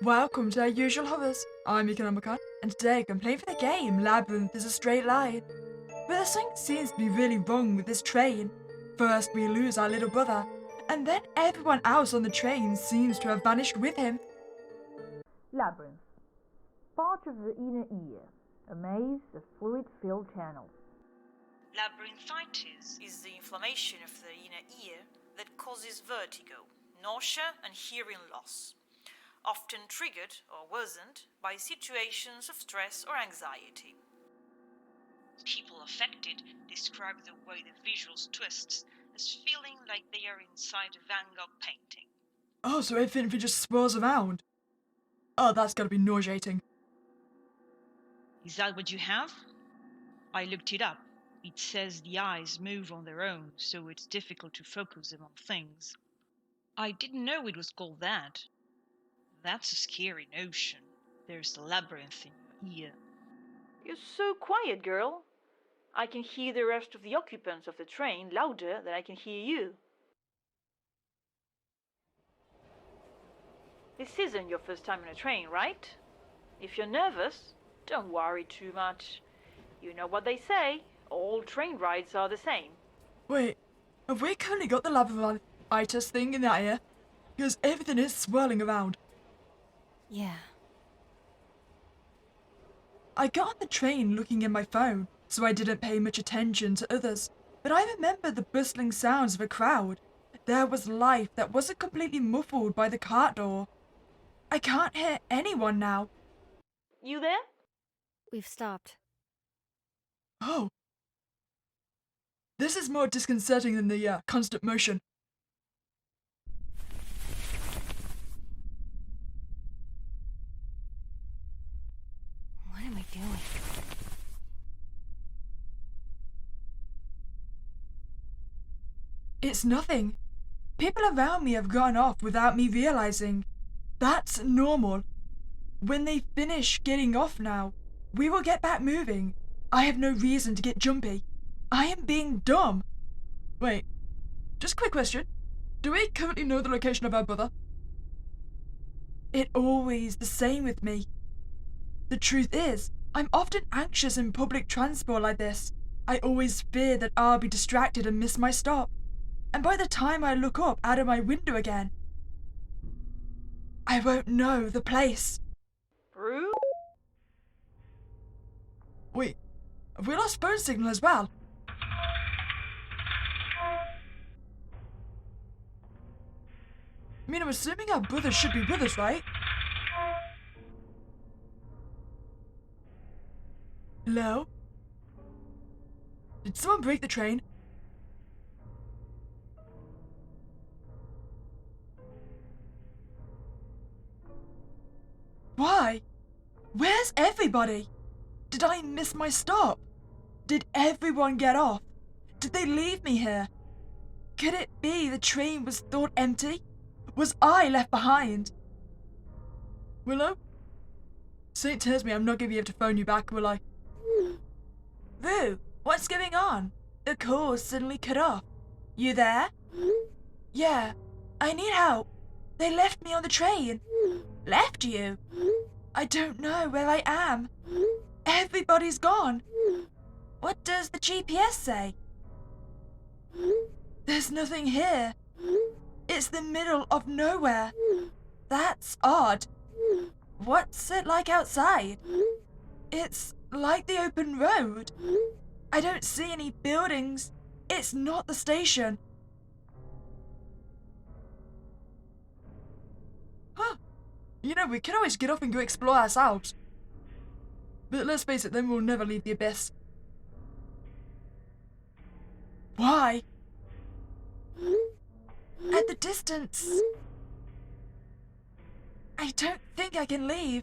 Welcome to our usual hovers. I'm Meeka Nomicon, and today I'm playing for the game Labyrinth is a Straight Line. But something seems to be really wrong with this train. First we lose our little brother, and then everyone else on the train seems to have vanished with him. Labyrinth. Part of the inner ear. A maze of fluid-filled channels. Labyrinthitis is the inflammation of the inner ear that causes vertigo, nausea and hearing loss, often triggered or worsened by situations of stress or anxiety. People affected describe the way the visuals twists as feeling like they are inside a Van Gogh painting. Oh, so everything just swirls around. Oh, that's gotta be nauseating. Is that what you have? I looked it up. It says the eyes move on their own, so it's difficult to focus them on things. I didn't know it was called that. That's a scary notion. There's a labyrinth in your ear. You're so quiet, girl. I can hear the rest of the occupants of the train louder than I can hear you. This isn't your first time on a train, right? If you're nervous, don't worry too much. You know what they say, all train rides are the same. Wait, have we currently got the labyrinthitis thing in that ear? Because everything is swirling around. Yeah. I got on the train looking in my phone, so I didn't pay much attention to others. But I remember the bustling sounds of a crowd. There was life that wasn't completely muffled by the cart door. I can't hear anyone now. You there? We've stopped. Oh. This is more disconcerting than the constant motion. What am I doing? It's nothing. People around me have gone off without me realizing. That's normal. When they finish getting off now, we will get back moving. I have no reason to get jumpy. I am being dumb. Wait, just a quick question. Do we currently know the location of our brother? It always the same with me. The truth is, I'm often anxious in public transport like this. I always fear that I'll be distracted and miss my stop. And by the time I look up out of my window again, I won't know the place. Brew? Wait, have we lost phone signal as well? I mean, I'm assuming our brother should be with us, right? Hello? Did someone break the train? Why? Where's everybody? Did I miss my stop? Did everyone get off? Did they leave me here? Could it be the train was thought empty? Was I left behind? Willow? Saint tells me I'm not going to be able to phone you back, will I? Roo, what's going on? The call suddenly cut off. You there? Yeah, I need help. They left me on the train. Left you? I don't know where I am. Everybody's gone. What does the GPS say? There's nothing here. It's the middle of nowhere. That's odd. What's it like outside? It's like the open road. I don't see any buildings. It's not the station. Huh. You know, we could always get off and go explore ourselves. But let's face it, then we'll never leave the abyss. Why? At the distance. I don't think I can leave.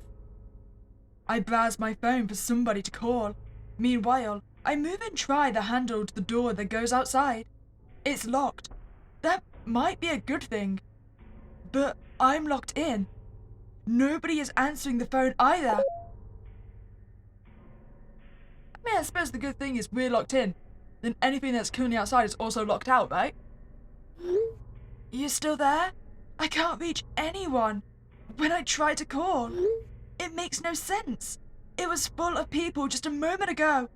I browse my phone for somebody to call. Meanwhile, I move and try the handle to the door that goes outside. It's locked. That might be a good thing. But I'm locked in. Nobody is answering the phone either. I mean, I suppose the good thing is we're locked in. Then anything that's currently outside is also locked out, right? You still there? I can't reach anyone. when I tried to call, it makes no sense. It was full of people just a moment ago.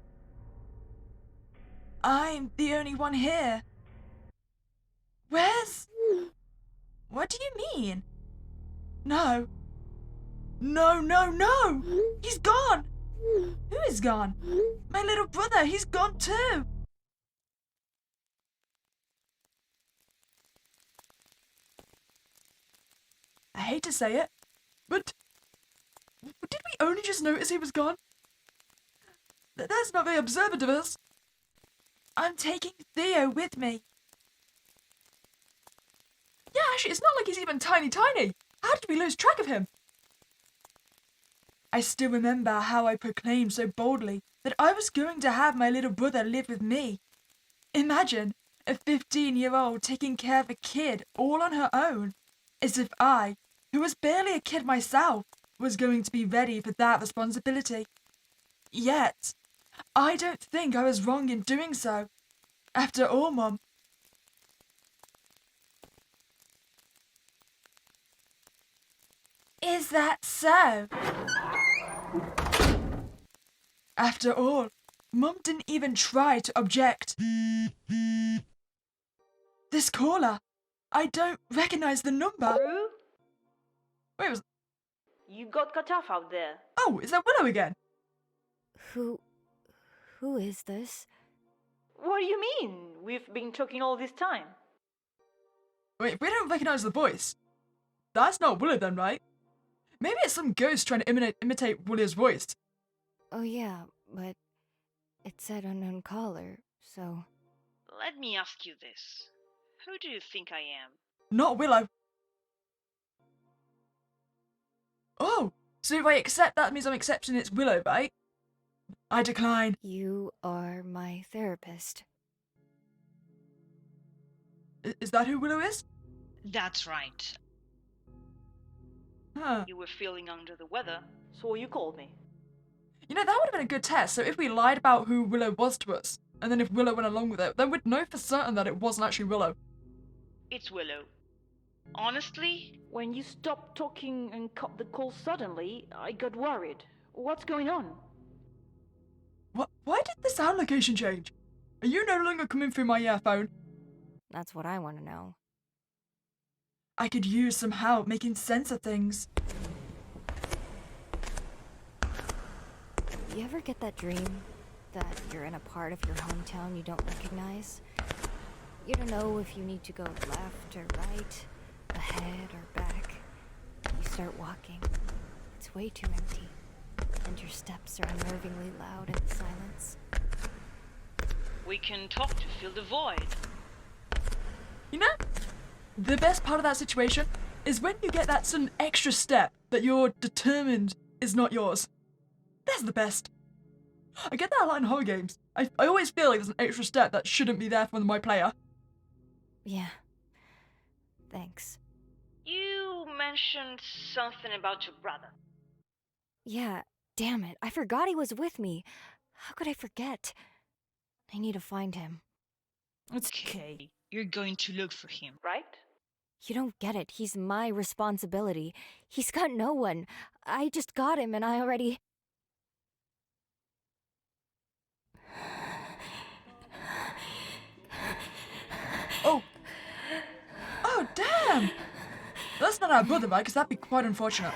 I'm the only one here. Where's... What do you mean? No. No, no, no! He's gone! Who is gone? My little brother, he's gone too! I hate to say it, but did we only just notice he was gone? That's not very observant of us. I'm taking Theo with me. Yeah, actually, it's not like he's even tiny. How did we lose track of him? I still remember how I proclaimed so boldly that I was going to have my little brother live with me. Imagine a 15-year-old taking care of a kid all on her own, as if I, who was barely a kid myself, was going to be ready for that responsibility. Yet, I don't think I was wrong in doing so. After all, Mum. Is that so? After all, Mum didn't even try to object. This caller, I don't recognize the number. Rue? Wait, You got cut off out there. oh, is that Willow again? Who is this? What do you mean? We've been talking all this time. Wait, if we don't recognize the voice, that's not Willow then, right? Maybe it's some ghost trying to imitate Willow's voice. Oh yeah, but it said unknown caller, so... Let me ask you this. Who do you think I am? Not Willow. Oh, so if I accept, that means I'm accepting it's Willow, right? I decline. You are my therapist. Is that who Willow is? That's right. Huh. You were feeling under the weather. So you called me. You know, that would have been a good test. So if we lied about who Willow was to us, and then if Willow went along with it, then we'd know for certain that it wasn't actually Willow. It's Willow. Honestly, When you stopped talking and cut the call suddenly, I got worried. What's going on? What? Why did the sound location change? Are you no longer coming through my earphone? That's what I want to know. I could use some help making sense of things. You ever get that dream that you're in a part of your hometown you don't recognize? You don't know if you need to go left or right, ahead or back. You start walking. It's way too empty, and your steps are unnervingly loud in the silence. we can talk to fill the void. You know, the best part of that situation is when you get that sudden extra step that you're determined is not yours. That's the best. I get that a lot in horror games. I always feel like there's an extra step that shouldn't be there for my player. Yeah. Thanks. You mentioned something about your brother. Yeah, damn it. I forgot he was with me. How could I forget? I need to find him. It's okay. You're going to look for him. Right? You don't get it. He's my responsibility. He's got no one. I just got him and I already... Oh. Oh, damn! That's not our brother, right? Because that'd be quite unfortunate.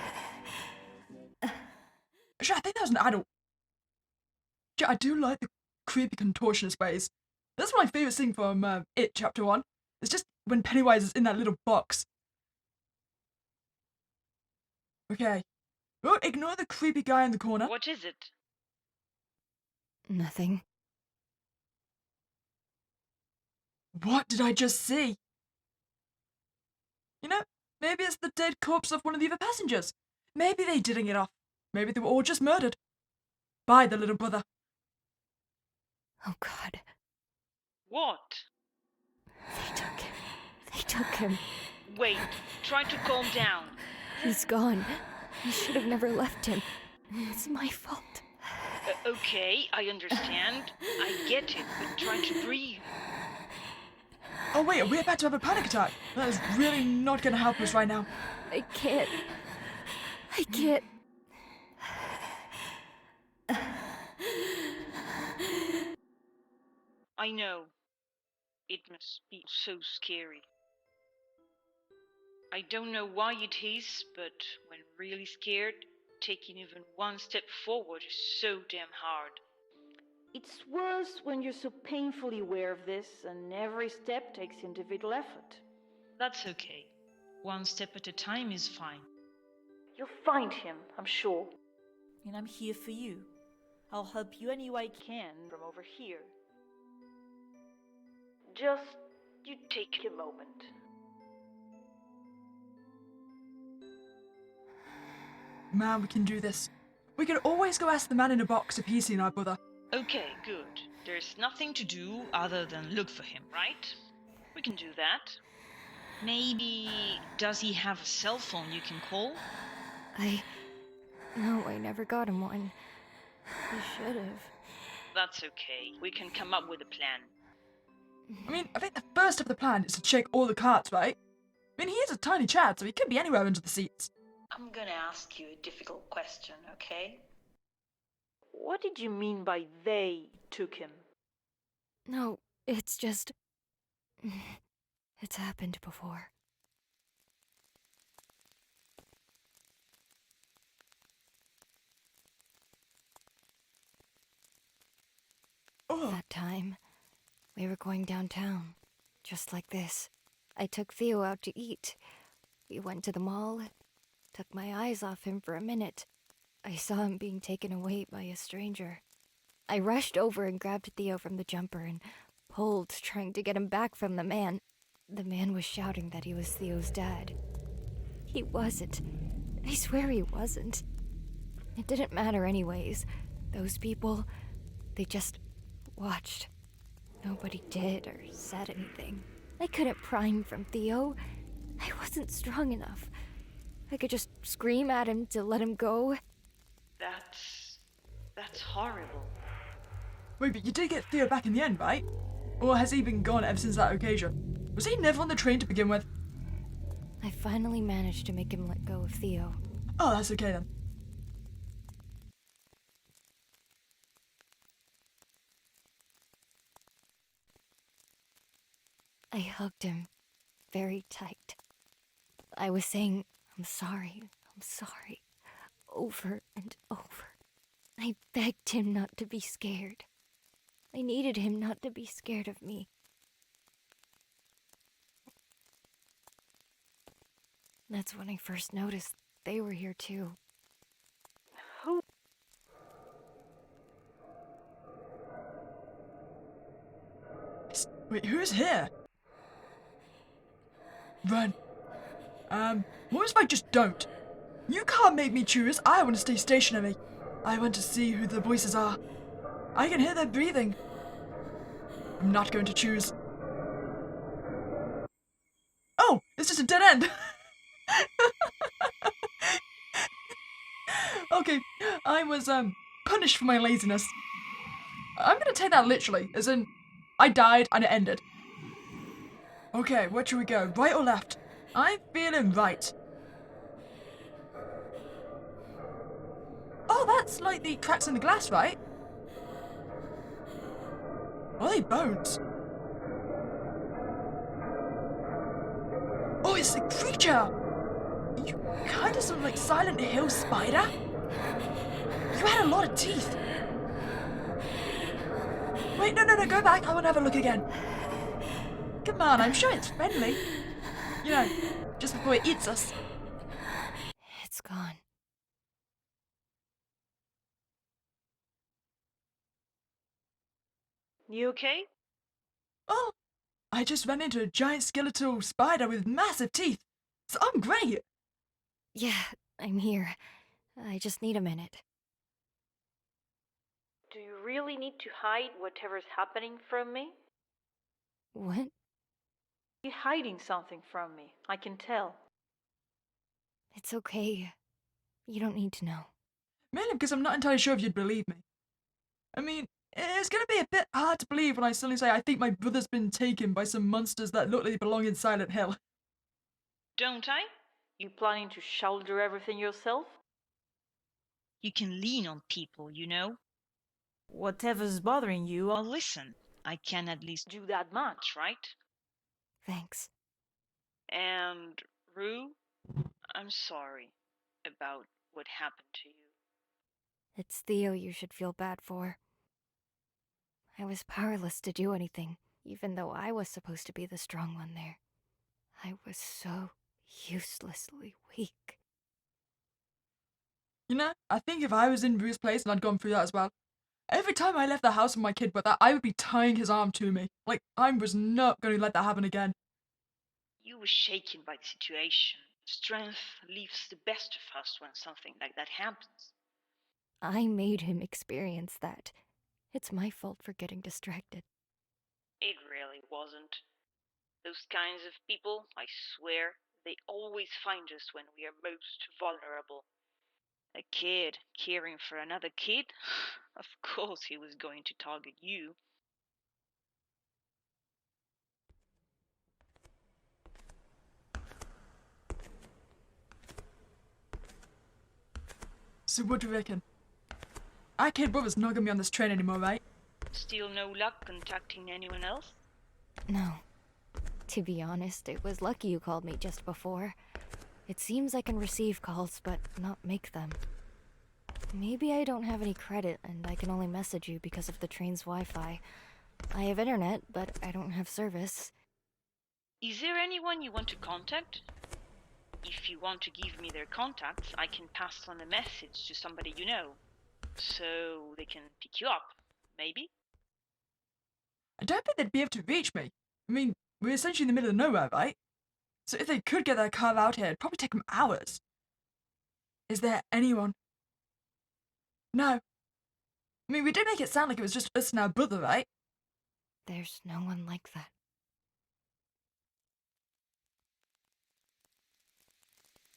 Actually, I think that was an adult. I do like the creepy contortionist ways. That's my favourite thing from It Chapter 1. It's just when Pennywise is in that little box. Okay. Well, ignore the creepy guy in the corner. What is it? Nothing. What did I just see? You know, maybe it's the dead corpse of one of the other passengers. Maybe they didn't get off. Maybe they were all just murdered. By the little brother. Oh God. What? They took him. They took him. Wait, try to calm down. He's gone. I should have never left him. It's my fault. Okay, I understand. I get it, but try to breathe. Oh wait, are we about to have a panic attack? That is really not going to help us right now. I can't. I can't. I know. It must be so scary. I don't know why it is, but when really scared, taking even one step forward is so damn hard. It's worse when you're so painfully aware of this and every step takes individual effort. That's okay. One step at a time is fine. You'll find him, I'm sure. And I'm here for you. I'll help you any way I can from over here. Just you take a moment. Man, we can do this. We can always go ask the man in a box if he's seen our brother. Okay, good. There's nothing to do other than look for him, right? We can do that. Maybe... does he have a cell phone you can call? No, I never got him one. He should have. That's okay. We can come up with a plan. I mean, I think the first step of the plan is to check all the carts, right? I mean, he is a tiny chap, so he could be anywhere under the seats. I'm gonna ask you a difficult question, okay? What did you mean by they took him? No, it's just. It's happened before. Oh, That time, we were going downtown, just like this. I took Theo out to eat. We went to the mall, took my eyes off him for a minute. I saw him being taken away by a stranger. I rushed over and grabbed Theo from the jumper and pulled, trying to get him back from the man. The man was shouting that he was Theo's dad. He wasn't. I swear he wasn't. It didn't matter anyways. Those people, they just watched. Nobody did or said anything. I couldn't pry him from Theo. I wasn't strong enough. I could just scream at him to let him go. That's horrible. wait, but you did get Theo back in the end, right? Or has he been gone ever since that occasion? Was he never on the train to begin with? I finally managed to make him let go of Theo. Oh, that's okay then. I hugged him very tight. I was saying, I'm sorry, over and over. I begged him not to be scared. I needed him not to be scared of me. That's when I first noticed they were here too. Who? Wait, who's here? Run. What if I just don't? You can't make me choose. I want to stay stationary. I want to see who the voices are. I can hear their breathing. I'm not going to choose. Oh, it's just a dead end. Okay, I was, punished for my laziness. I'm gonna take that literally, as in, I died and it ended. Okay, where should we go? Right or left? I'm feeling right. Oh, that's like the cracks in the glass, right? Are they bones? Oh, it's a creature! You kind of sound like Silent Hill spider. You had a lot of teeth. Wait, no, go back. I want to have a look again. Come on, I'm sure it's friendly. You know, just before it eats us. It's gone. You okay? Oh, I just ran into a giant skeletal spider with massive teeth. So I'm great. Yeah, I'm here. I just need a minute. Do you really need to hide whatever's happening from me? What? You're hiding something from me. I can tell. It's okay. You don't need to know. Mainly because I'm not entirely sure if you'd believe me. I mean, it's gonna be a bit hard to believe when I suddenly say I think my brother's been taken by some monsters that look like they belong in Silent Hill. Don't I? You planning to shoulder everything yourself? You can lean on people, you know? Whatever's bothering you, Well, listen, I can at least do that much. right? Thanks. And, Rue, I'm sorry about what happened to you. It's Theo you should feel bad for. I was powerless to do anything, even though I was supposed to be the strong one there. I was so uselessly weak. You know, I think if I was in Rue's place and I'd gone through that as well, every time I left the house with my kid with that, I would be tying his arm to me. Like, I was not going to let that happen again. You were shaken by the situation. Strength leaves the best of us when something like that happens. I made him experience that. It's my fault for getting distracted. It really wasn't. Those kinds of people, I swear, they always find us when we are most vulnerable. A kid caring for another kid? Of course he was going to target you. So what do you reckon? Our kid brother's not going to be on this train anymore, right? Still no luck contacting anyone else? No. To be honest, it was lucky you called me just before. It seems I can receive calls, but not make them. Maybe I don't have any credit, and I can only message you because of the train's Wi-Fi. I have internet, but I don't have service. Is there anyone you want to contact? If you want to give me their contacts, I can pass on a message to somebody you know, so they can pick you up, maybe? I don't think they'd be able to reach me. I mean, we're essentially in the middle of nowhere, right? So if they could get their car out here, it'd probably take them hours. Is there anyone? No. I mean, we did make it sound like it was just us and our brother, right? There's no one like that.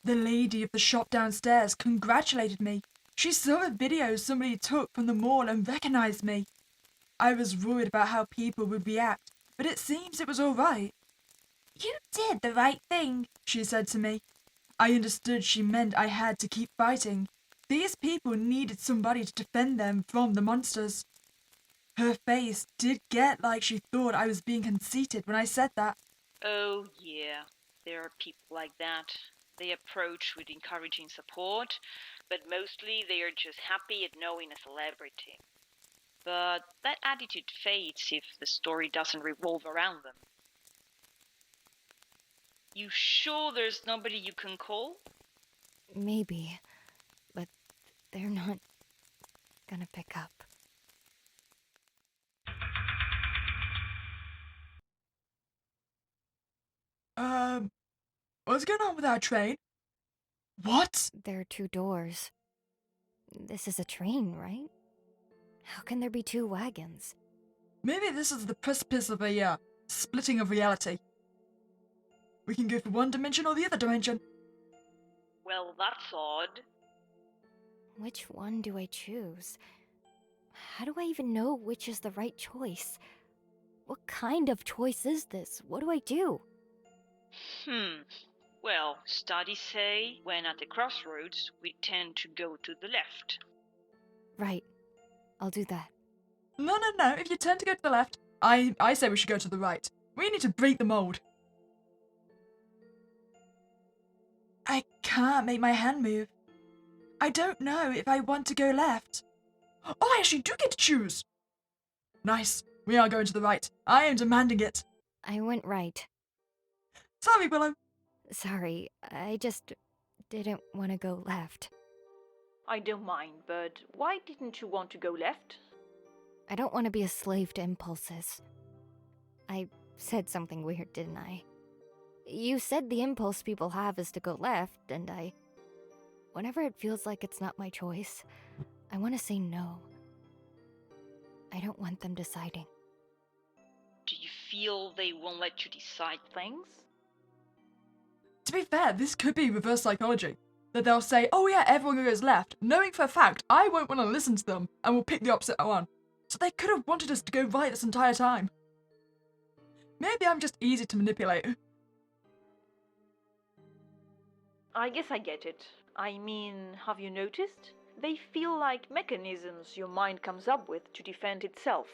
The lady of the shop downstairs congratulated me. She saw a video somebody took from the mall and recognized me. I was worried about how people would react, but it seems it was all right. You did the right thing, she said to me. I understood she meant I had to keep fighting. These people needed somebody to defend them from the monsters. Her face did get like she thought I was being conceited when I said that. Oh, yeah, there are people like that. They approach with encouraging support, but mostly they are just happy at knowing a celebrity. But that attitude fades if the story doesn't revolve around them. You sure there's nobody you can call? Maybe, but they're not gonna pick up. What's going on with our train? What? There are 2 doors. This is a train, right? How can there be 2 wagons? Maybe this is the precipice of a, splitting of reality. We can go for one dimension or the other dimension. Well, that's odd. Which one do I choose? How do I even know which is the right choice? What kind of choice is this? What do I do? Well, studies say when at the crossroads, we tend to go to the left. Right. I'll do that. No. If you tend to go to the left, I say we should go to the right. We need to break the mold. I can't make my hand move. I don't know if I want to go left. Oh, I actually do get to choose. Nice. We are going to the right. I am demanding it. I went right. Sorry, Willow. Sorry, I just didn't want to go left. I don't mind, but why didn't you want to go left? I don't want to be a slave to impulses. I said something weird, didn't I? You said the impulse people have is to go left, and whenever it feels like it's not my choice, I want to say no. I don't want them deciding. Do you feel they won't let you decide Things? To be fair, this could be reverse psychology. That they'll say, oh yeah, everyone goes left, knowing for a fact I won't want to listen to them and will pick the opposite one. So they could have wanted us to go right this entire time. Maybe I'm just easy to manipulate. I guess I get it. I mean, have you noticed? They feel like mechanisms your mind comes up with to defend itself.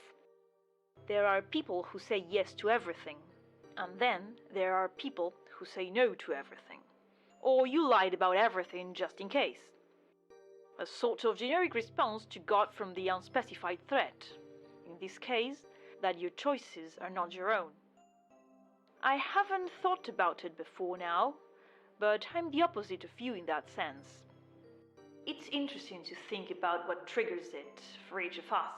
There are people who say yes to everything, and then there are people who say no to everything. Or you lied about everything just in case. A sort of generic response to God from the unspecified threat. In this case, that your choices are not your own. I haven't thought about it before now, but I'm the opposite of you in that sense. It's interesting to think about what triggers it for each of us.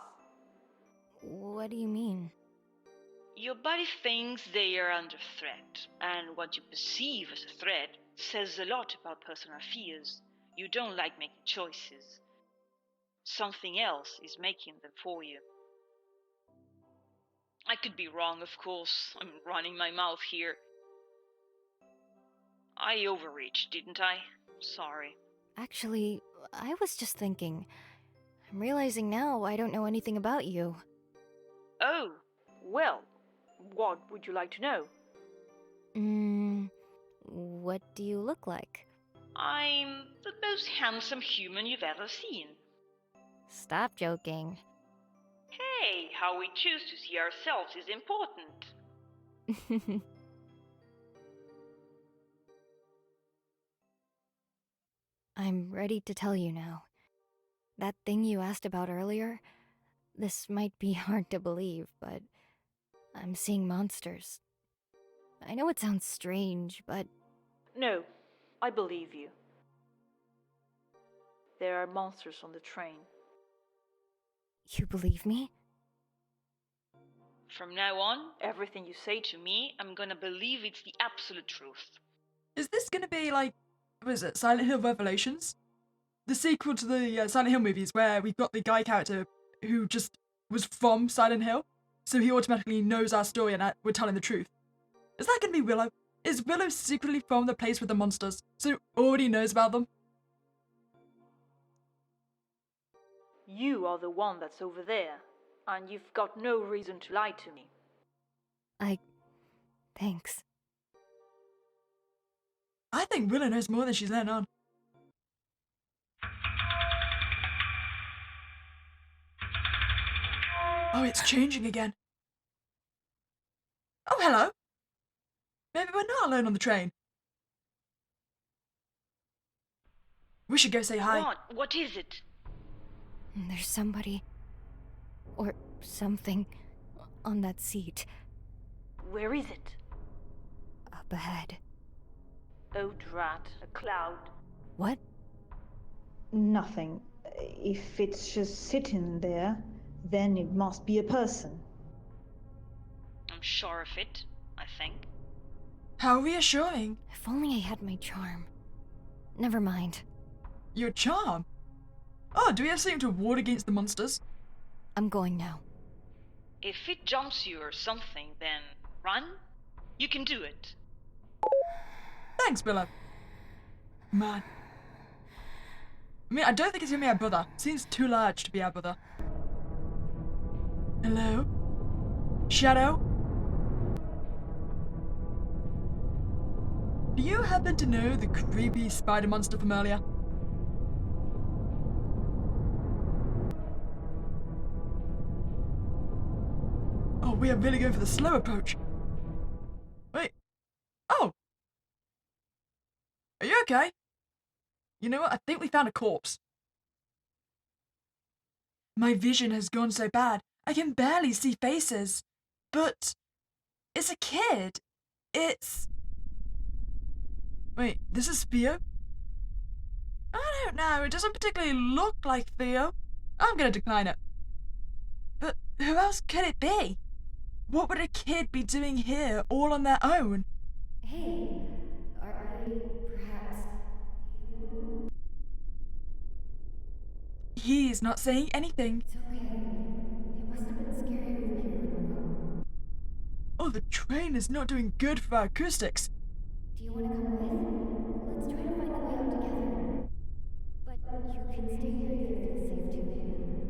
What do you mean? Your body thinks they are under threat, and what you perceive as a threat says a lot about personal fears. You don't like making choices. Something else is making them for you. I could be wrong, of course. I'm running my mouth here. I overreached, didn't I? Sorry. Actually, I was just thinking. I'm realizing now I don't know anything about you. Oh, Well, what would you like to know? What do you look like? I'm the most handsome human you've ever seen. Stop joking. Hey, how we choose to see ourselves is important. I'm ready to tell you now. That thing you asked about earlier, this might be hard to believe, but I'm seeing monsters. I know it sounds strange, but No, I believe you. There are monsters on the train. you believe me? From now on, Everything you say to me, I'm gonna believe it's the absolute truth. Is this gonna be like, what is it, Silent Hill Revelations? The sequel to the Silent Hill movies where we've got the guy character who just was from Silent Hill, so he automatically knows our story and we're telling the truth. Is that gonna be Willow? Is Willow secretly from the place with the monsters, so already knows about them? You are the one that's over there, and you've got no reason to lie to me. Thanks. I think Willow knows more than she's letting on. Oh, it's changing again. Oh, hello. Maybe we're not alone on the train. We should go say hi. What? What is it? There's somebody. Or something. On that seat. Where is it? Up ahead. Oh, drat, a cloud. What? Nothing. If it's just sitting there, then it must be a person. I'm sure of it, I think. How reassuring. If only I had my charm. Never mind. Your charm? Oh, do we have something to ward against the monsters? I'm going now. If it jumps you or something, then run? You can do it. Thanks, Willow. Man. I mean, I don't think it's gonna be our brother. Seems too large to be our brother. Hello? Shadow? Do you happen to know the creepy spider monster from earlier? Oh, we are really going for the slow approach. Wait. Oh! Are you okay? You know what? I think we found a corpse. My vision has gone so bad, I can barely see faces. But it's a kid. It's... Wait, this is Theo? I don't know, it doesn't particularly look like Theo. I'm gonna decline it. But who else could it be? What would a kid be doing here all on their own? Hey, are you perhaps... He's not saying anything. It's okay. It must have been scary over here when we were. Oh, the train is not doing good for our acoustics. Do you want to come with? Let's try to find a way out together. But you can stay here if you feel safe too.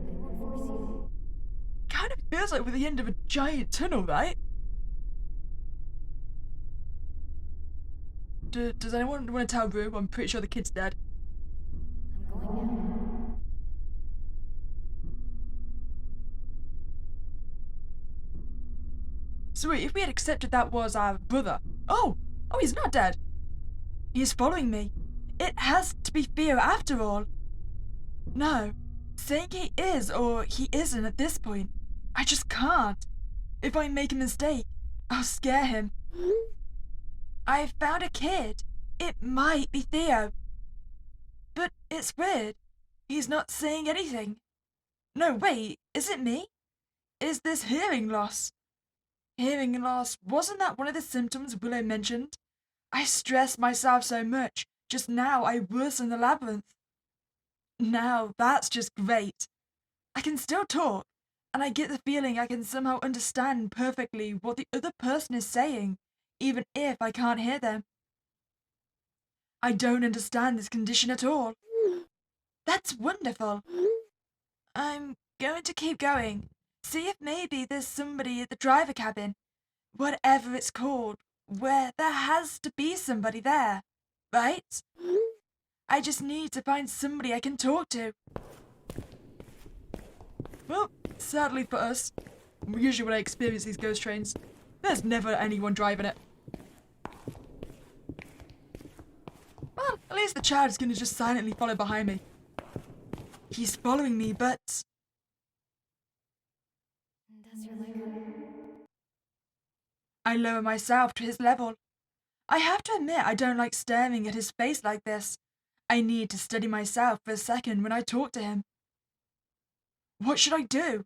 I won't force you. Kind of feels like we're at the end of a giant tunnel, right? Does anyone want to tell Rue? I'm pretty sure the kid's dead. I'm going now. Sweet, if we had accepted that was our brother. Oh, he's not dead. He's following me. It has to be fear after all. No, saying he is or he isn't at this point. I just can't. If I make a mistake, I'll scare him. I found a kid. It might be Theo. But it's weird. He's not saying anything. No, wait, is it me? Is this hearing loss? Hearing loss, wasn't that one of the symptoms Willow mentioned? I stressed myself so much. Just now I worsened the labyrinth. Now that's just great. I can still talk, and I get the feeling I can somehow understand perfectly what the other person is saying, even if I can't hear them. I don't understand this condition at all. That's wonderful. I'm going to keep going. See if maybe there's somebody at the driver cabin, whatever it's called, where there has to be somebody there, right? I just need to find somebody I can talk to. Well, sadly for us, usually when I experience these ghost trains, there's never anyone driving it. Well, at least the child is going to just silently follow behind me. He's following me, but... Does your leg hurt? I lower myself to his level. I have to admit I don't like staring at his face like this. I need to steady myself for a second when I talk to him. What should I do?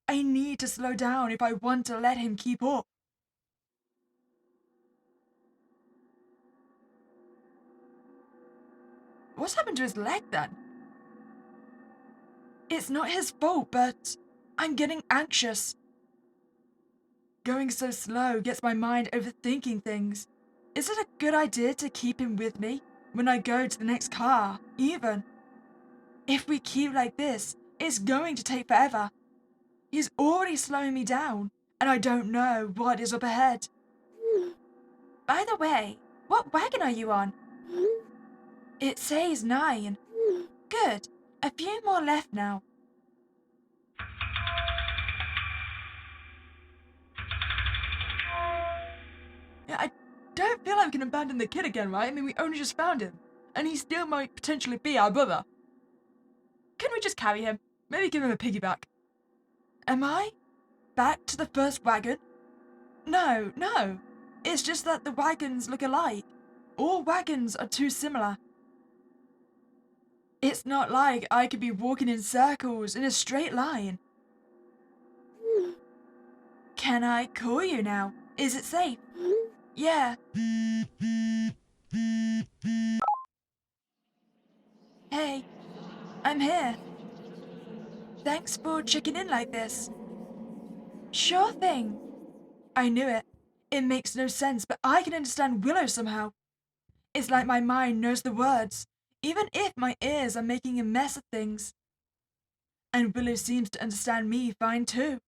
I need to slow down if I want to let him keep up. What's happened to his leg then? It's not his fault, but I'm getting anxious. Going so slow gets my mind overthinking things. Is it a good idea to keep him with me when I go to the next car, even? If we keep like this, it's going to take forever. He's already slowing me down, and I don't know what is up ahead. By the way, what wagon are you on? It says 9. Good. A few more left now. Yeah, I don't feel like we can abandon the kid again, right? I mean, we only just found him, and he still might potentially be our brother. Can we just carry him? Maybe give him a piggyback. Am I? Back to the first wagon? No. It's just that the wagons look alike. All wagons are too similar. It's not like I could be walking in circles in a straight line. Can I call you now? Is it safe? Yeah. Hey, I'm here. Thanks for checking in like this. Sure thing. I knew it. It makes no sense, but I can understand Willow somehow. It's like my mind knows the words, even if my ears are making a mess of things. And Willow seems to understand me fine too.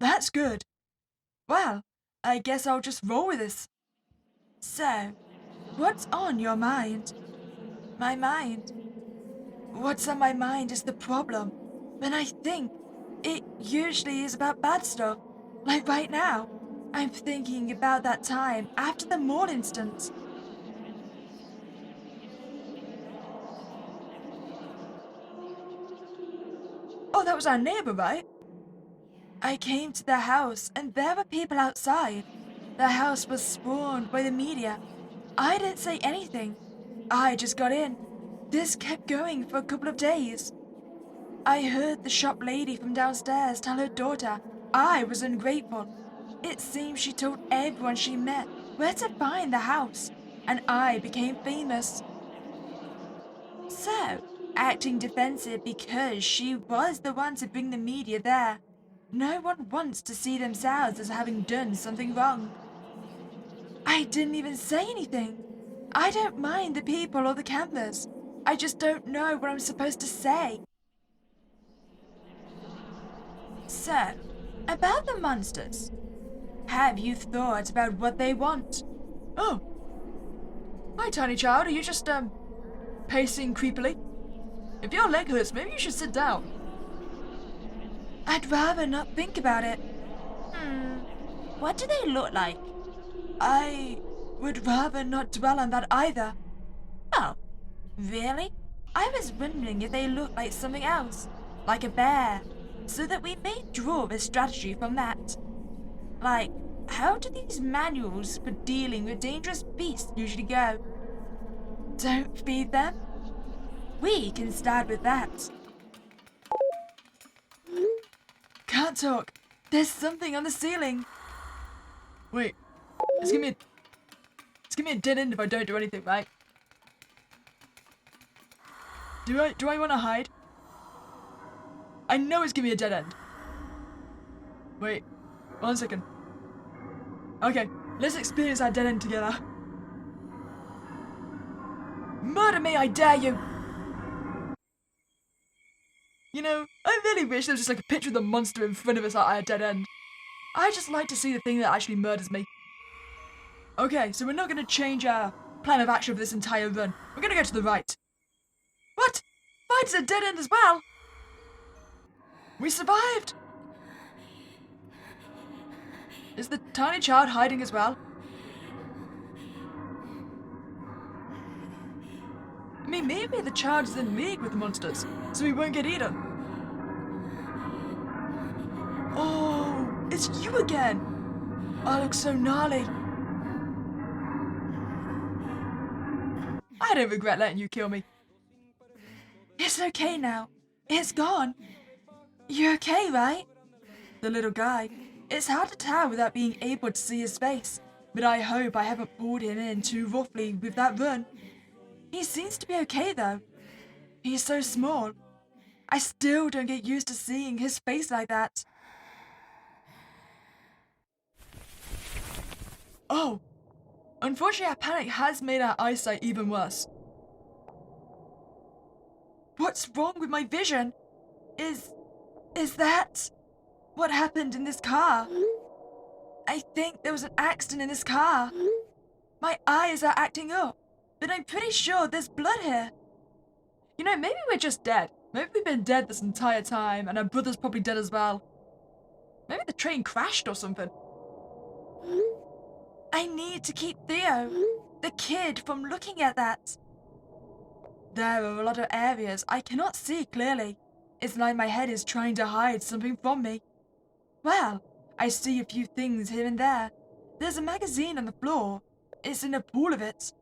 That's good. Well, I guess I'll just roll with this. So, what's on your mind? My mind? What's on my mind is the problem. When I think, it usually is about bad stuff. Like right now, I'm thinking about that time after the mall instance. Oh, that was our neighbor, right? I came to their house and there were people outside. The house was swarmed by the media. I didn't say anything. I just got in. This kept going for a couple of days. I heard the shop lady from downstairs tell her daughter I was ungrateful. It seems she told everyone she met where to find the house, and I became famous. So, acting defensive because she was the one to bring the media there. No one wants to see themselves as having done something wrong. I didn't even say anything. I don't mind the people or the cameras. I just don't know what I'm supposed to say. So, about the monsters. Have you thought about what they want? Oh. Hi, tiny child. Are you just, pacing creepily? If your leg hurts, maybe you should sit down. I'd rather not think about it. What do they look like? I would rather not dwell on that either. Oh, really? I was wondering if they look like something else, like a bear, so that we may draw a strategy from that. Like, how do these manuals for dealing with dangerous beasts usually go? Don't feed them? We can start with that. Can't talk. There's something on the ceiling. Wait, it's gonna be a dead end if I don't do anything, right? Do I want to hide? I know it's gonna be a dead end. Wait, 1 second. Okay, let's experience our dead end together. Murder me, I dare you! You know, I really wish there was just like a picture of the monster in front of us at our dead end. I just like to see the thing that actually murders me. Okay, so we're not going to change our plan of action for this entire run. We're going to go to the right. What? Mine's a dead end as well? We survived! Is the tiny child hiding as well? I mean, maybe the child is in league with the monsters, so he won't get eaten. Oh, it's you again! I look so gnarly. I don't regret letting you kill me. It's okay now. It's gone. You're okay, right? The little guy. It's hard to tell without being able to see his face, but I hope I haven't pulled him in too roughly with that run. He seems to be okay though. He's so small. I still don't get used to seeing his face like that. Oh, unfortunately our panic has made our eyesight even worse. What's wrong with my vision? Is that what happened in this car? I think there was an accident in this car. My eyes are acting up, but I'm pretty sure there's blood here. You know, maybe we're just dead. Maybe we've been dead this entire time, and our brother's probably dead as well. Maybe the train crashed or something. I need to keep Theo, the kid, from looking at that. There are a lot of areas I cannot see clearly. It's like my head is trying to hide something from me. Well, I see a few things here and there. There's a magazine on the floor. It's in a pool of it.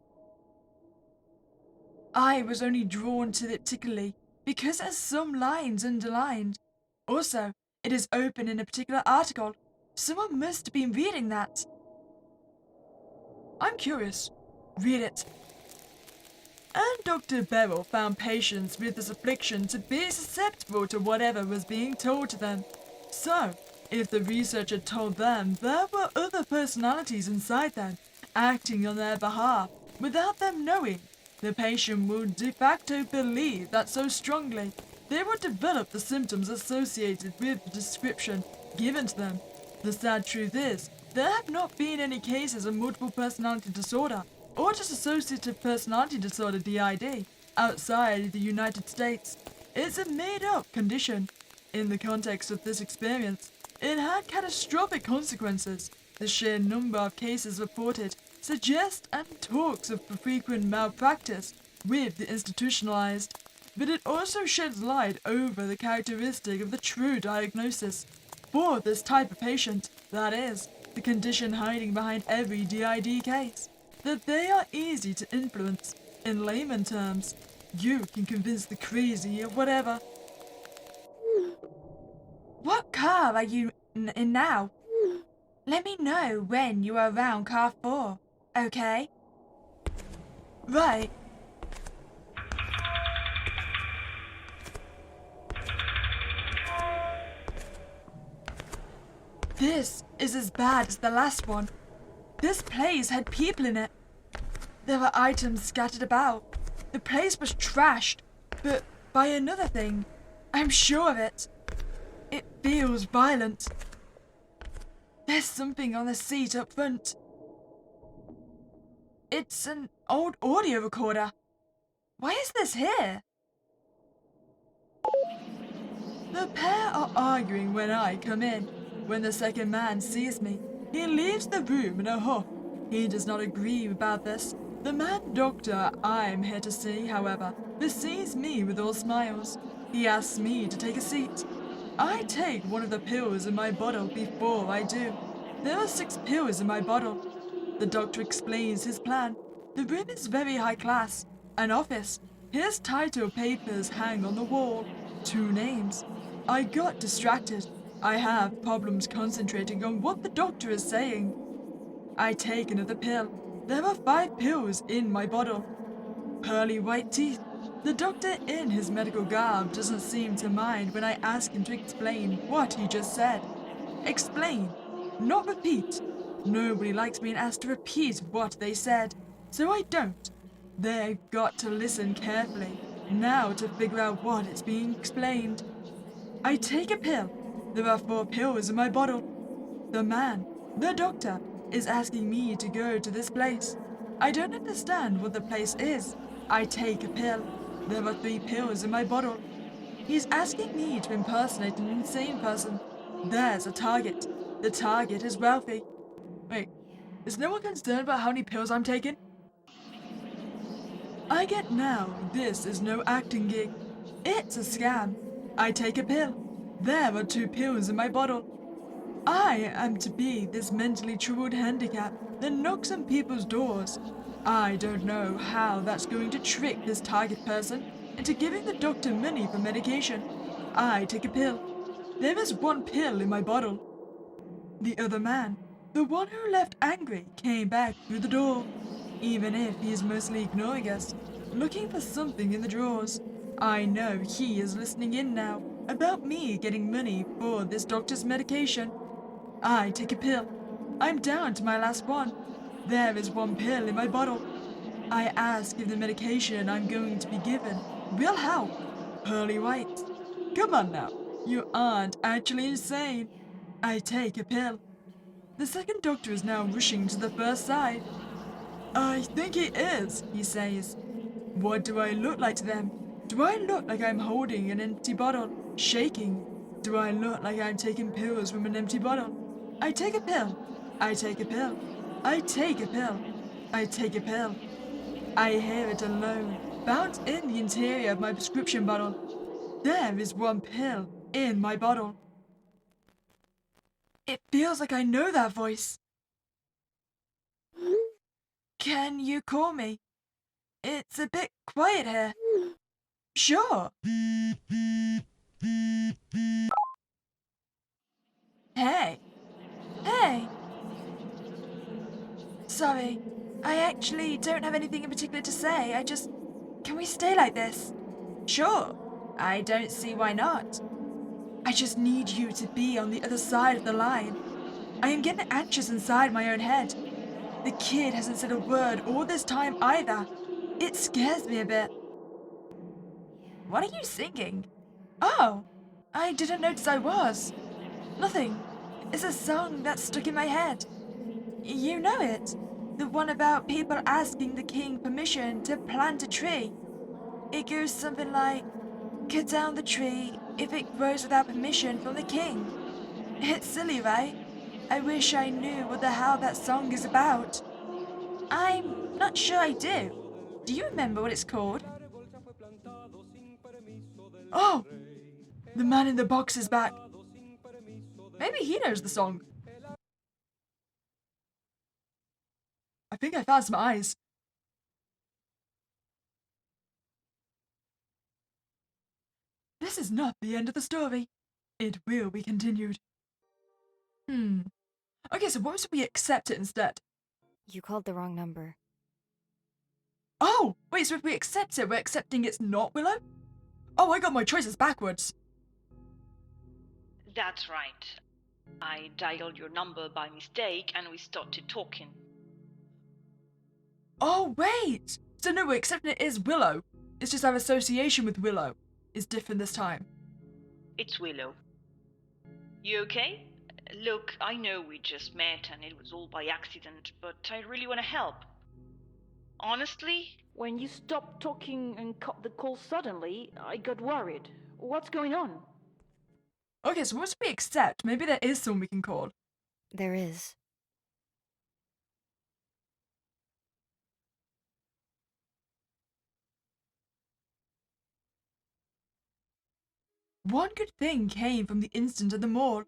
I was only drawn to it particularly because there's some lines underlined. Also, it is open in a particular article. Someone must have been reading that. I'm curious. Read it. And Dr. Beryl found patients with this affliction to be susceptible to whatever was being told to them. So, if the researcher told them there were other personalities inside them, acting on their behalf, without them knowing, the patient would de facto believe that so strongly, they would develop the symptoms associated with the description given to them. The sad truth is, there have not been any cases of multiple personality disorder, or dissociative personality disorder DID, outside the United States. It's a made-up condition. In the context of this experience, it had catastrophic consequences. The sheer number of cases reported suggests and talks of frequent malpractice with the institutionalized, but it also sheds light over the characteristic of the true diagnosis for this type of patient, that is, the condition hiding behind every DID case, that they are easy to influence. In layman terms, you can convince the crazy of whatever. What car are you in now? Let me know when you are around car 4, okay? Right. This is as bad as the last one. This place had people in it. There were items scattered about. The place was trashed, but by another thing. I'm sure of it. It feels violent. There's something on the seat up front. It's an old audio recorder. Why is this here? The pair are arguing when I come in. When the second man sees me, He leaves the room in a huff. He does not agree about this. The man doctor I'm here to see, however, receives me with all smiles. He asks me to take a seat. I take one of the pills in my bottle before I do. There are 6 pills in my bottle. The doctor explains his plan. The room is very high class. An office. His title papers hang on the wall. 2 names. I got distracted. I have problems concentrating on what the doctor is saying. I take another pill. There are 5 pills in my bottle. Pearly white teeth. The doctor in his medical garb doesn't seem to mind when I ask him to explain what he just said. Explain, not repeat. Nobody likes being asked to repeat what they said, so I don't. They've got to listen carefully now to figure out what is being explained. I take a pill. There are 4 pills in my bottle. The man, the doctor, is asking me to go to this place. I don't understand what the place is. I take a pill. There are 3 pills in my bottle. He's asking me to impersonate an insane person. There's a target. The target is wealthy. Wait, is no one concerned about how many pills I'm taking? I get now, this is no acting gig. It's a scam. I take a pill. There are 2 pills in my bottle. I am to be this mentally troubled handicap that knocks on people's doors. I don't know how that's going to trick this target person into giving the doctor money for medication. I take a pill. There is 1 pill in my bottle. The other man, the one who left angry, came back through the door. Even if he is mostly ignoring us, looking for something in the drawers, I know he is listening in now about me getting money for this doctor's medication. I take a pill. I'm down to my last one. There is 1 pill in my bottle. I ask if the medication I'm going to be given will help. Pearly white. Come on now. You aren't actually insane. I take a pill. The second doctor is now rushing to the first side. I think he is, he says. What do I look like to them? Do I look like I'm holding an empty bottle, shaking? Do I look like I'm taking pills from an empty bottle? I take a pill. I take a pill. I take a pill. I take a pill. I hear it alone, bounce in the interior of my prescription bottle. There is 1 pill in my bottle. It feels like I know that voice. Can you call me? It's a bit quiet here. Sure. Hey. Hey. Sorry, I actually don't have anything in particular to say. Can we stay like this? Sure. I don't see why not. I just need you to be on the other side of the line. I am getting anxious inside my own head. The kid hasn't said a word all this time either. It scares me a bit. What are you singing? Oh, I didn't notice I was. Nothing. It's a song that's stuck in my head. You know it. The one about people asking the king permission to plant a tree. It goes something like, cut down the tree if it grows without permission from the king. It's silly, right? I wish I knew what the hell that song is about. I'm not sure I do. Do you remember what it's called? Oh! The man in the box is back. Maybe he knows the song. I think I found some eyes. This is not the end of the story. It will be continued. Okay, so what if we accept it instead? You called the wrong number. Oh! Wait, so if we accept it, we're accepting it's not Willow? Oh, I got my choices backwards. That's right. I dialed your number by mistake and we started talking. Oh, wait! So no, we're accepting it is Willow. It's just our association with Willow is different this time. It's Willow. You okay? Look, I know we just met and it was all by accident, but I really want to help. Honestly, When you stopped talking and cut the call suddenly, I got worried. What's going on? Okay, so once we accept, maybe there is someone we can call. There is. One good thing came from the incident at the mall.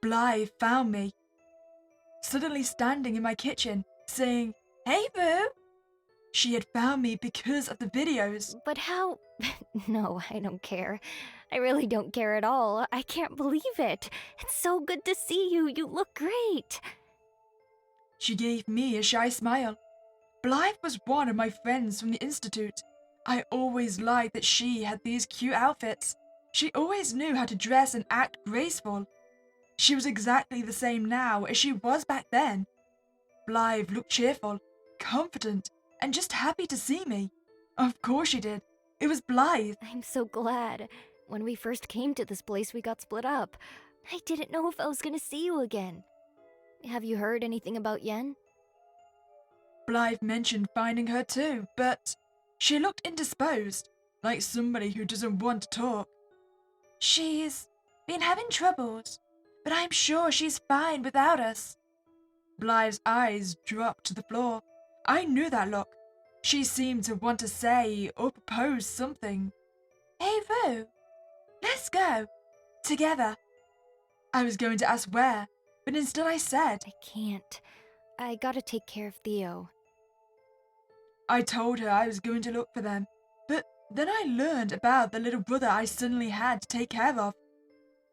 Blythe found me, suddenly standing in my kitchen, saying, "Hey, boo!" She had found me because of the videos. But how? No, I don't care. I really don't care at all. I can't believe it. It's so good to see you. You look great. She gave me a shy smile. Blythe was one of my friends from the Institute. I always liked that she had these cute outfits. She always knew how to dress and act graceful. She was exactly the same now as she was back then. Blythe looked cheerful, confident, and just happy to see me. Of course she did. It was Blythe. I'm so glad. When we first came to this place, we got split up. I didn't know if I was gonna see you again. Have you heard anything about Yen? Blythe mentioned finding her too, but she looked indisposed, like somebody who doesn't want to talk. She's been having troubles, but I'm sure she's fine without us. Blythe's eyes dropped to the floor. I knew that look. She seemed to want to say or propose something. "Hey, Roo, let's go. Together." I was going to ask where, but instead I said, I can't. I gotta take care of Theo. I told her I was going to look for them, but then I learned about the little brother I suddenly had to take care of.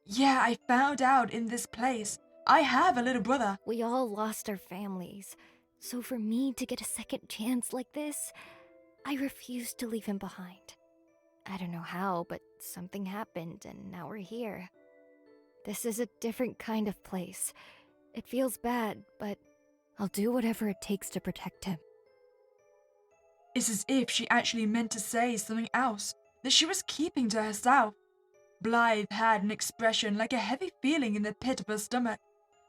Yeah, I found out in this place I have a little brother. We all lost our families. So for me to get a second chance like this, I refused to leave him behind. I don't know how, but something happened and now we're here. This is a different kind of place. It feels bad, but I'll do whatever it takes to protect him. It's as if she actually meant to say something else that she was keeping to herself. Blythe had an expression like a heavy feeling in the pit of her stomach,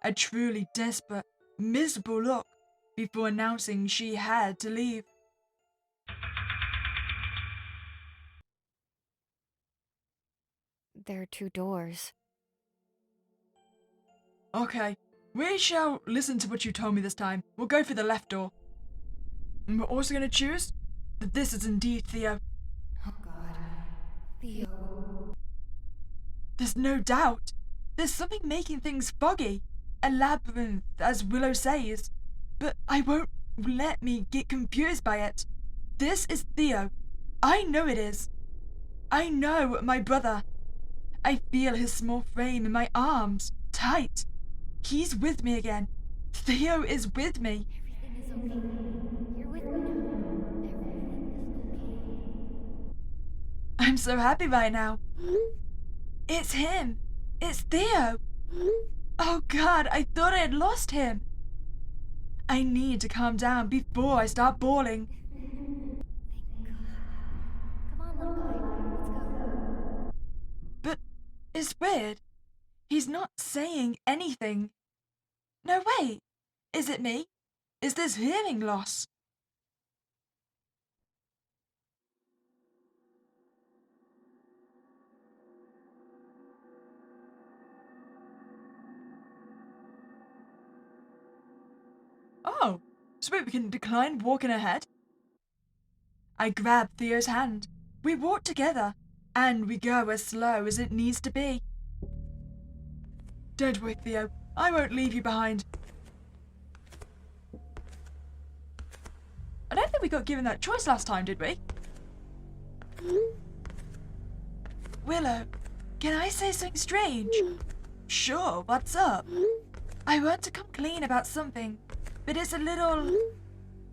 a truly desperate, miserable look, before announcing she had to leave. There are 2 doors. Okay, we shall listen to what you told me this time. We'll go for the left door. And we're also going to choose that this is indeed Theo. Oh God. Theo. There's no doubt. There's something making things foggy. A labyrinth, as Willow says. But I won't let me get confused by it. This is Theo. I know it is. I know my brother. I feel his small frame in my arms, tight. He's with me again. Theo is with me. Everything is okay. You're with me now. Everything is okay. I'm so happy right now. It's him. It's Theo. Oh God, I thought I had lost him. I need to calm down before I start bawling. Thank God. Come on, little guy. Let's go. But it's weird. He's not saying anything. No, wait. Is it me? Is this hearing loss? Oh, so wait, we can decline walking ahead? I grab Theo's hand. We walk together, and we go as slow as it needs to be. Don't worry, Theo. I won't leave you behind. I don't think we got given that choice last time, did we? Willow, can I say something strange? Sure, what's up? I want to come clean about something, but it's a little...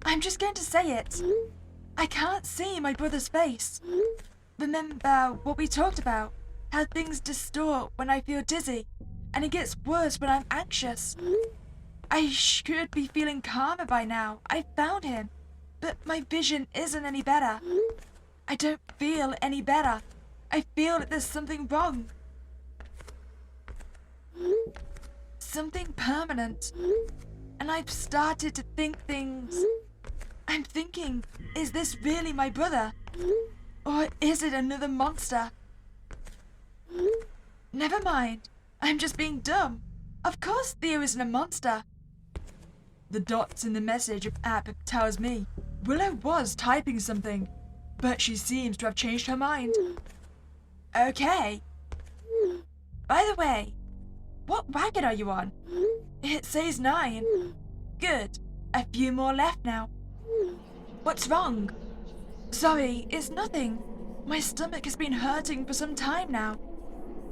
I'm just going to say it. I can't see my brother's face. Remember what we talked about? How things distort when I feel dizzy, and it gets worse when I'm anxious. I should be feeling calmer by now. I found him, but my vision isn't any better. I don't feel any better. I feel that there's something wrong. Something permanent. And I've started to think things. I'm thinking, is this really my brother? Or is it another monster? Never mind. I'm just being dumb. Of course Theo isn't a monster. The dots in the message app tells me Willow was typing something, but she seems to have changed her mind. Okay. By the way, what wagon are you on? It says 9. Good. A few more left now. What's wrong? Sorry, it's nothing. My stomach has been hurting for some time now.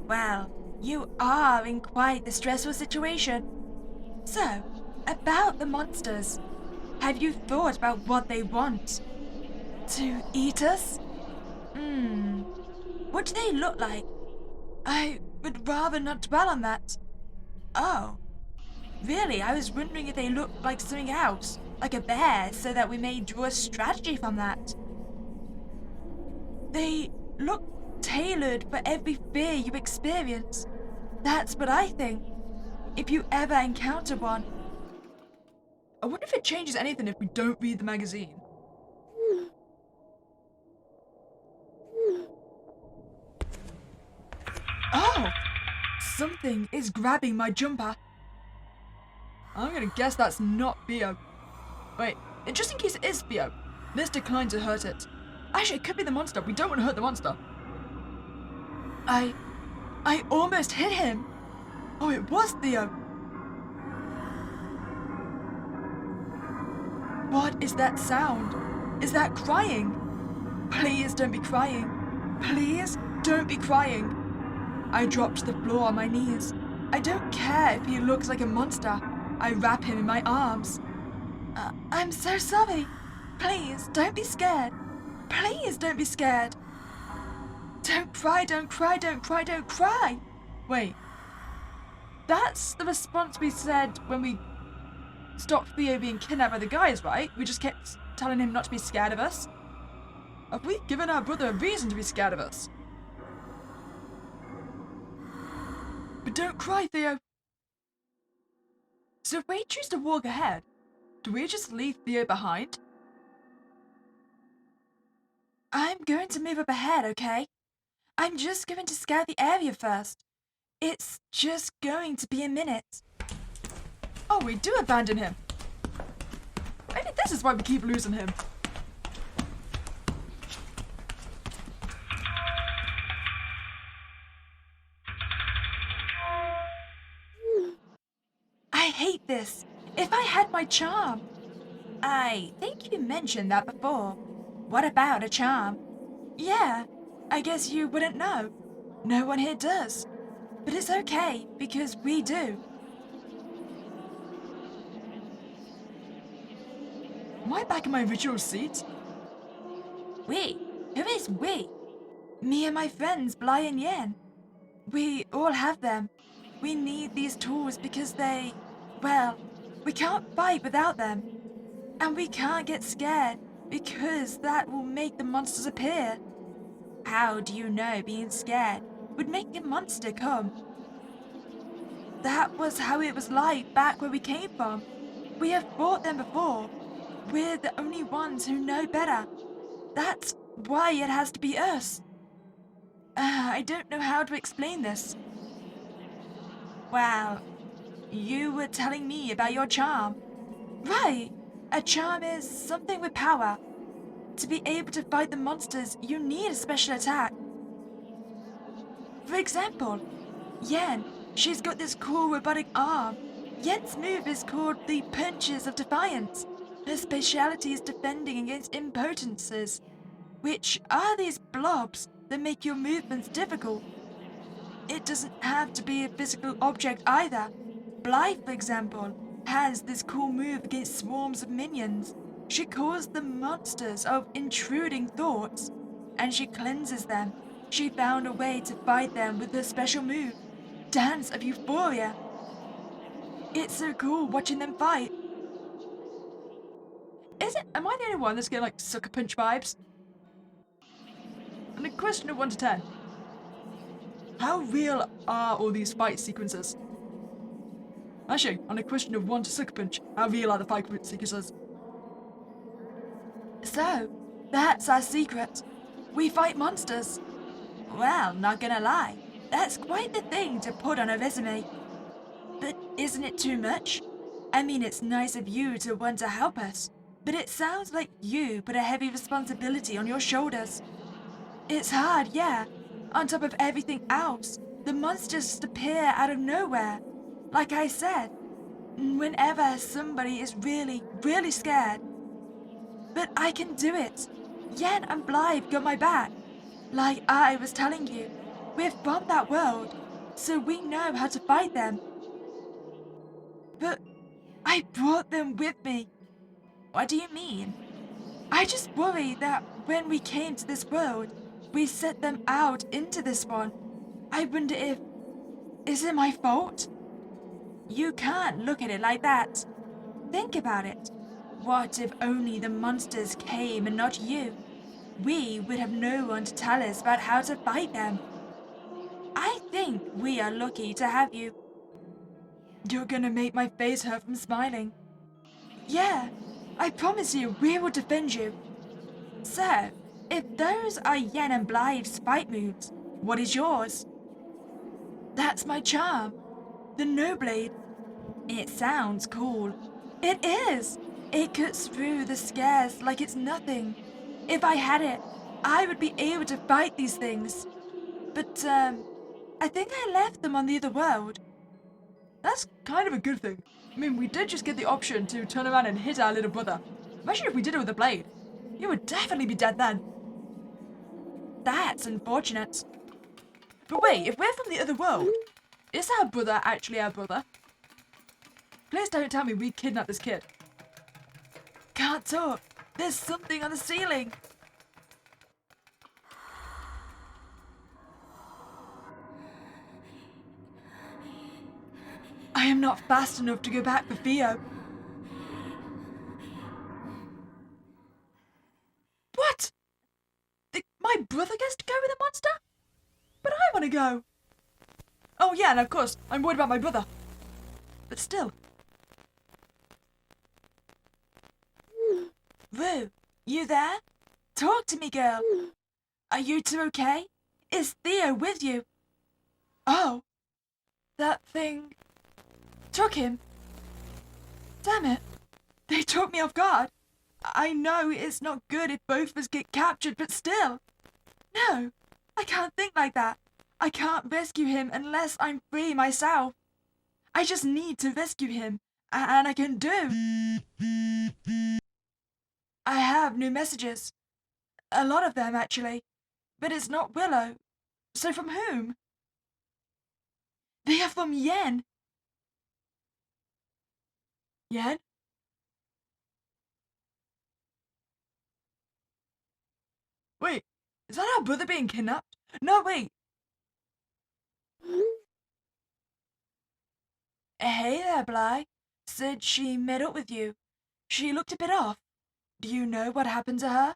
Well, you are in quite the stressful situation. So, about the monsters. Have you thought about what they want? To eat us? What do they look like? I would rather not dwell on that. Oh. Really, I was wondering if they looked like something else, like a bear, so that we may draw a strategy from that. They look tailored for every fear you experience. That's what I think. If you ever encounter one. I wonder if it changes anything if we don't read the magazine. Oh! Something is grabbing my jumper. I'm gonna guess that's not Theo. Wait, and just in case it is Theo, let's decline to hurt it. Actually, it could be the monster. We don't want to hurt the monster. I almost hit him. Oh, it was Theo. What is that sound? Is that crying? Please don't be crying. Please don't be crying. I drop to the floor on my knees. I don't care if he looks like a monster. I wrap him in my arms. I'm so sorry. Please, don't be scared. Please don't be scared. Don't cry, don't cry, don't cry, don't cry. Wait. That's the response we said when we stopped Theo being kidnapped by the guys, right? We just kept telling him not to be scared of us. Have we given our brother a reason to be scared of us? But don't cry, Theo. So if we choose to walk ahead, do we just leave Theo behind? I'm going to move up ahead, okay? I'm just going to scout the area first. It's just going to be a minute. Oh, we do abandon him. Maybe this is why we keep losing him. I hate this. If I had my charm. I think you mentioned that before. What about a charm? Yeah, I guess you wouldn't know. No one here does. But it's okay, because we do. Am I back in my original seat? We? Who is we? Me and my friends, Bly and Yen. We all have them. We need these tools because they... well, we can't fight without them. And we can't get scared because that will make the monsters appear. How do you know being scared would make a monster come? That was how it was like back where we came from. We have fought them before. We're the only ones who know better. That's why it has to be us. I don't know how to explain this. Well, you were telling me about your charm. Right. A charm is something with power. To be able to fight the monsters, you need a special attack. For example, Yen, she's got this cool robotic arm. Yen's move is called the Punches of Defiance. Her speciality is defending against impotences, which are these blobs that make your movements difficult. It doesn't have to be a physical object either. Bly, for example, has this cool move against swarms of minions. She calls them monsters of intruding thoughts, and she cleanses them. She found a way to fight them with her special move, Dance of Euphoria. It's so cool watching them fight. Am I the only one that's getting like sucker punch vibes? And a question of 1 to 10. How real are all these fight sequences? Actually, on a question of 1 to sucker punch, how real are the fight sequences? So, that's our secret. We fight monsters. Well, not gonna lie, that's quite the thing to put on a resume. But isn't it too much? I mean, it's nice of you to want to help us, but it sounds like you put a heavy responsibility on your shoulders. It's hard, yeah, on top of everything else. The monsters just appear out of nowhere. Like I said, whenever somebody is really, really scared. But I can do it. Yen and Blythe got my back. Like I was telling you, we're from that world, so we know how to fight them. But I brought them with me. What do you mean? I just worry that when we came to this world, we set them out into this one. I wonder if... Is it my fault? You can't look at it like that. Think about it. What if only the monsters came and not you? We would have no one to tell us about how to fight them. I think we are lucky to have you. You're gonna make my face hurt from smiling. Yeah, I promise you we will defend you. So, if those are Yen and Blythe's fight moves, what is yours? That's my charm, the No Blade. It sounds cool. It is. It cuts through the scares like it's nothing. If I had it, I would be able to fight these things. But, I think I left them on the other world. That's kind of a good thing. I mean, we did just get the option to turn around and hit our little brother. Imagine if we did it with a blade. You would definitely be dead then. That's unfortunate. But wait, if we're from the other world, is our brother actually our brother? Please don't tell me we kidnapped this kid. Can't talk. There's something on the ceiling. I am not fast enough to go back for Theo. What? My brother gets to go with a monster? But I want to go. Oh yeah, and of course, I'm worried about my brother. But still. Rue, you there? Talk to me, girl. Are you two okay? Is Theo with you? Oh, that thing took him. Damn it. They took me off guard. I know it's not good if both of us get captured, but still. No, I can't think like that. I can't rescue him unless I'm free myself. I just need to rescue him, and I can do. I have new messages. A lot of them, actually. But it's not Willow. So from whom? They are from Yen. Yen? Wait, is that our brother being kidnapped? No, wait. Hey there, Bly. Said she met up with you. She looked a bit off. Do you know what happened to her?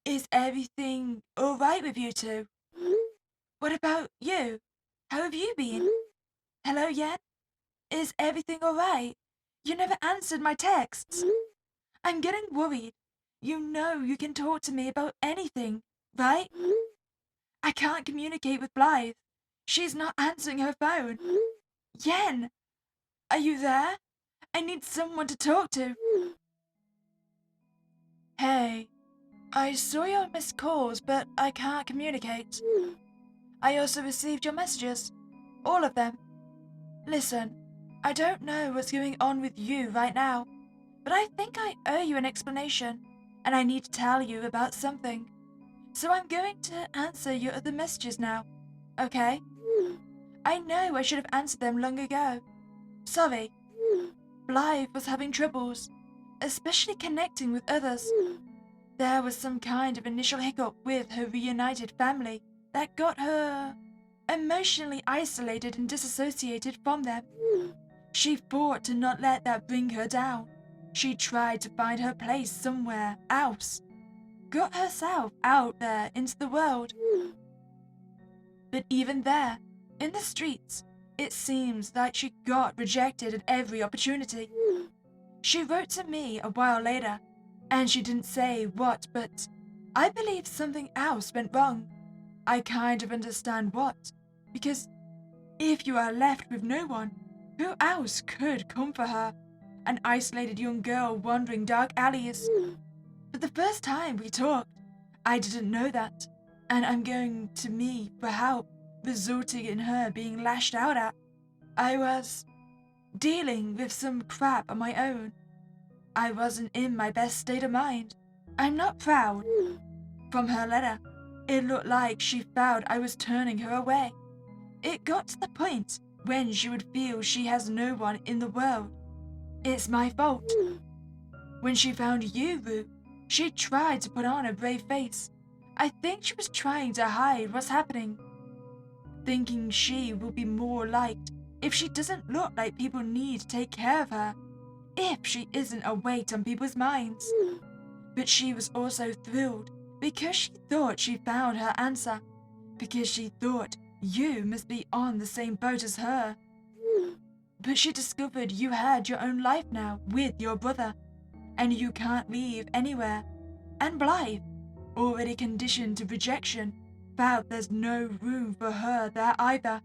Is everything alright with you two? What about you? How have you been? Hello, Yen? Is everything alright? You never answered my texts. I'm getting worried. You know you can talk to me about anything, right? I can't communicate with Blythe. She's not answering her phone. Yen, are you there? I need someone to talk to. Hey, I saw your missed calls, but I can't communicate. I also received your messages. All of them. Listen, I don't know what's going on with you right now, but I think I owe you an explanation, and I need to tell you about something. So I'm going to answer your other messages now, okay? I know I should have answered them long ago. Sorry. Blythe was having troubles, especially connecting with others. There was some kind of initial hiccup with her reunited family that got her emotionally isolated and disassociated from them. She fought to not let that bring her down. She tried to find her place somewhere else. Got herself out there into the world. But even there, in the streets, it seems like she got rejected at every opportunity. She wrote to me a while later, and she didn't say what, but I believe something else went wrong. I kind of understand what, because if you are left with no one, who else could come for her? An isolated young girl wandering dark alleys. But the first time we talked, I didn't know that, and I'm going to me for help. resulting in her being lashed out at. I was dealing with some crap on my own. I wasn't in my best state of mind. I'm not proud. From her letter, it looked like she felt I was turning her away. It got to the point when she would feel she has no one in the world. It's my fault. When she found you, Rue, she tried to put on a brave face. I think she was trying to hide what's happening, thinking she will be more liked if she doesn't look like people need to take care of her, if she isn't a weight on people's minds. But she was also thrilled because she thought she found her answer, because she thought you must be on the same boat as her. But she discovered you had your own life now with your brother, and you can't leave anywhere. And Blythe, already conditioned to rejection, felt there's no room for her there either.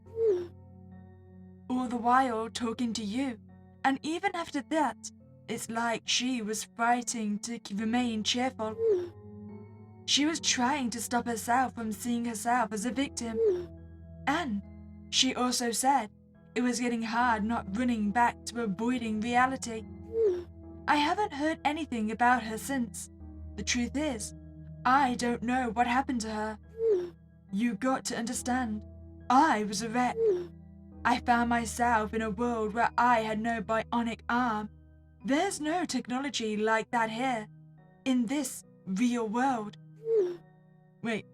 All the while talking to you, and even after that, it's like she was fighting to remain cheerful. She was trying to stop herself from seeing herself as a victim. And she also said it was getting hard not running back to avoiding reality. I haven't heard anything about her since. The truth is, I don't know what happened to her. You got to understand, I was a wreck. I found myself in a world where I had no bionic arm. There's no technology like that here, in this real world. Wait,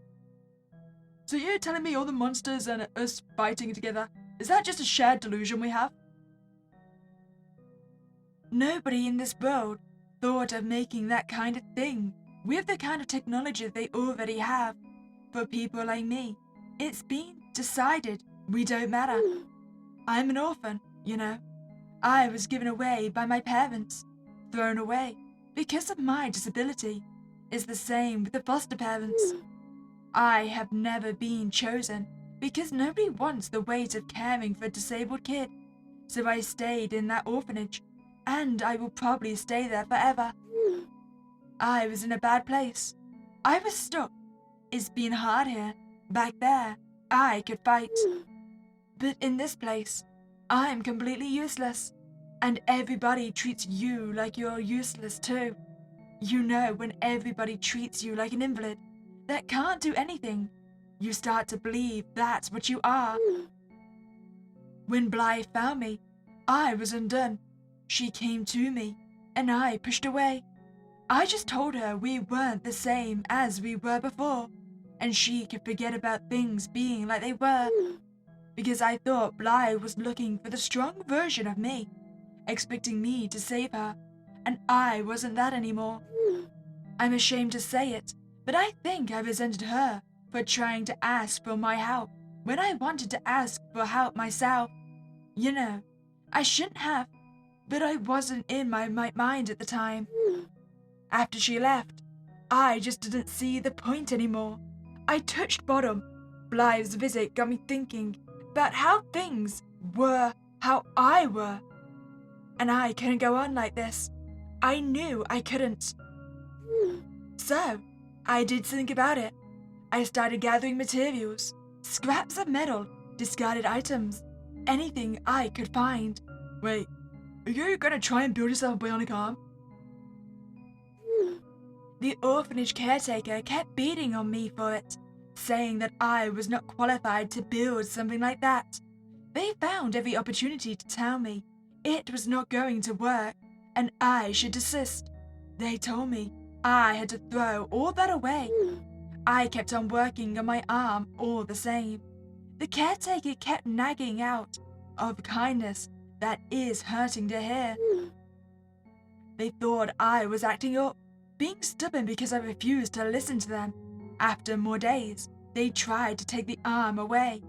so you're telling me all the monsters and us fighting together, is that just a shared delusion we have? Nobody in this world thought of making that kind of thing with the kind of technology they already have. For people like me, it's been decided we don't matter. I'm an orphan, you know. I was given away by my parents, thrown away because of my disability. It's the same with the foster parents. I have never been chosen because nobody wants the weight of caring for a disabled kid. So I stayed in that orphanage, and I will probably stay there forever. I was in a bad place. I was stuck. It's been hard here. Back there, I could fight. But in this place, I'm completely useless. And everybody treats you like you're useless too. You know, when everybody treats you like an invalid that can't do anything, you start to believe that's what you are. When Blythe found me, I was undone. She came to me, and I pushed away. I just told her we weren't the same as we were before, and she could forget about things being like they were. Because I thought Blythe was looking for the strong version of me, expecting me to save her, and I wasn't that anymore. I'm ashamed to say it, but I think I resented her for trying to ask for my help when I wanted to ask for help myself. You know, I shouldn't have, but I wasn't in my right mind at the time. After she left, I just didn't see the point anymore. I touched bottom. Blythe's visit got me thinking about how things were how I were. And I couldn't go on like this. I knew I couldn't. So, I did think about it. I started gathering materials, scraps of metal, discarded items, anything I could find. Wait, are you gonna try and build yourself a bionic arm? The orphanage caretaker kept beating on me for it, saying that I was not qualified to build something like that. They found every opportunity to tell me it was not going to work and I should desist. They told me I had to throw all that away. I kept on working on my arm all the same. The caretaker kept nagging out of kindness that is hurting to hear. They thought I was acting up, being stubborn because I refused to listen to them. After more days, they tried to take the arm away.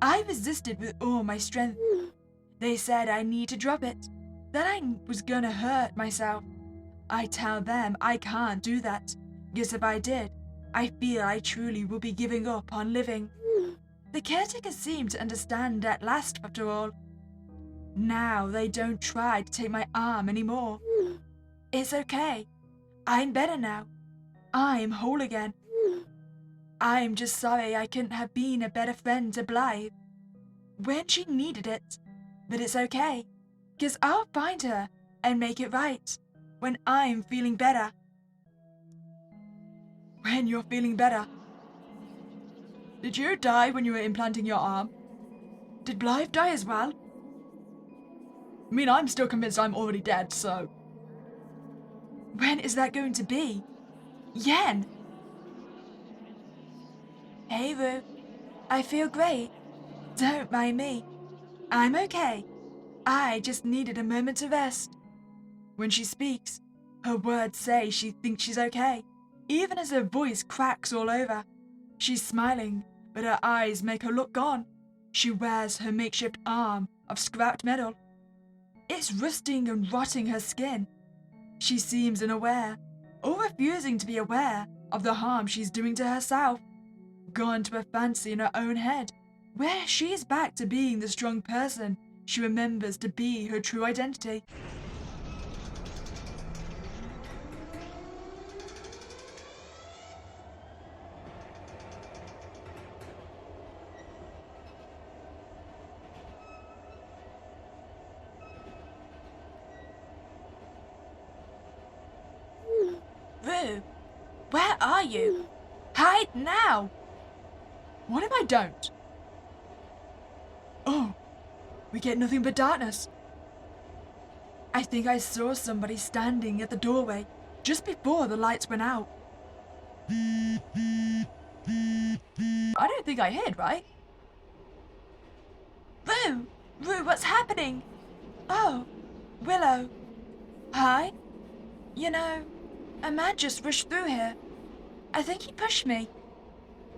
I resisted with all my strength. They said I need to drop it, that I was gonna hurt myself. I tell them I can't do that, because if I did, I feel I truly will be giving up on living. The caretaker seemed to understand at last after all. Now they don't try to take my arm anymore. It's okay. I'm better now. I'm whole again. I'm just sorry I couldn't have been a better friend to Blythe when she needed it. But it's okay, 'cause I'll find her and make it right when I'm feeling better. When you're feeling better? Did you die when you were implanting your arm? Did Blythe die as well? I mean, I'm still convinced I'm already dead, so... When is that going to be? Yen! Hey, Rue. I feel great. Don't mind me. I'm okay. I just needed a moment to rest. When she speaks, her words say she thinks she's okay, even as her voice cracks all over. She's smiling, but her eyes make her look gone. She wears her makeshift arm of scrapped metal. It's rusting and rotting her skin. She seems unaware, or refusing to be aware of the harm she's doing to herself. Gone to a fancy in her own head, where she's back to being the strong person she remembers to be her true identity. Rue, where are you? Hide now! What if I don't? Oh, we get nothing but darkness. I think I saw somebody standing at the doorway just before the lights went out. I don't think I hid, right? Rue! Rue, what's happening? Oh, Willow. Hi? You know, a man just rushed through here. I think he pushed me.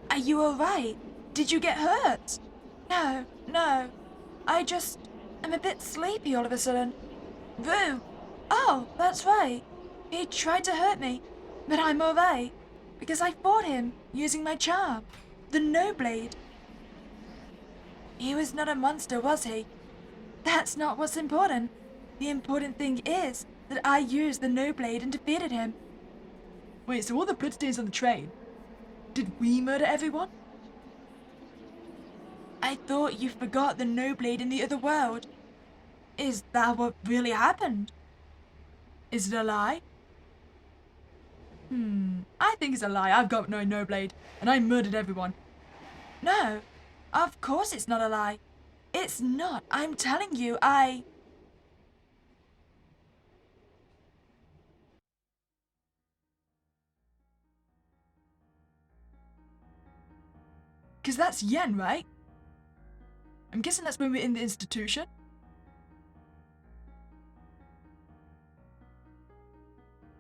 Are you alright? Did you get hurt? No. I'm a bit sleepy all of a sudden. Rue! Oh, that's right. He tried to hurt me, but I'm alright, because I fought him using my charm, the No Blade. He was not a monster, was he? That's not what's important. The important thing is that I used the No Blade and defeated him. Wait, so all the bloodstains on the train, did we murder everyone? I thought you forgot the No Blade in the other world. Is that what really happened? Is it a lie? I think it's a lie. I've got no Blade, and I murdered everyone. No, of course it's not a lie. It's not. I'm telling you, Because that's Yen, right? I'm guessing that's when we're in the institution.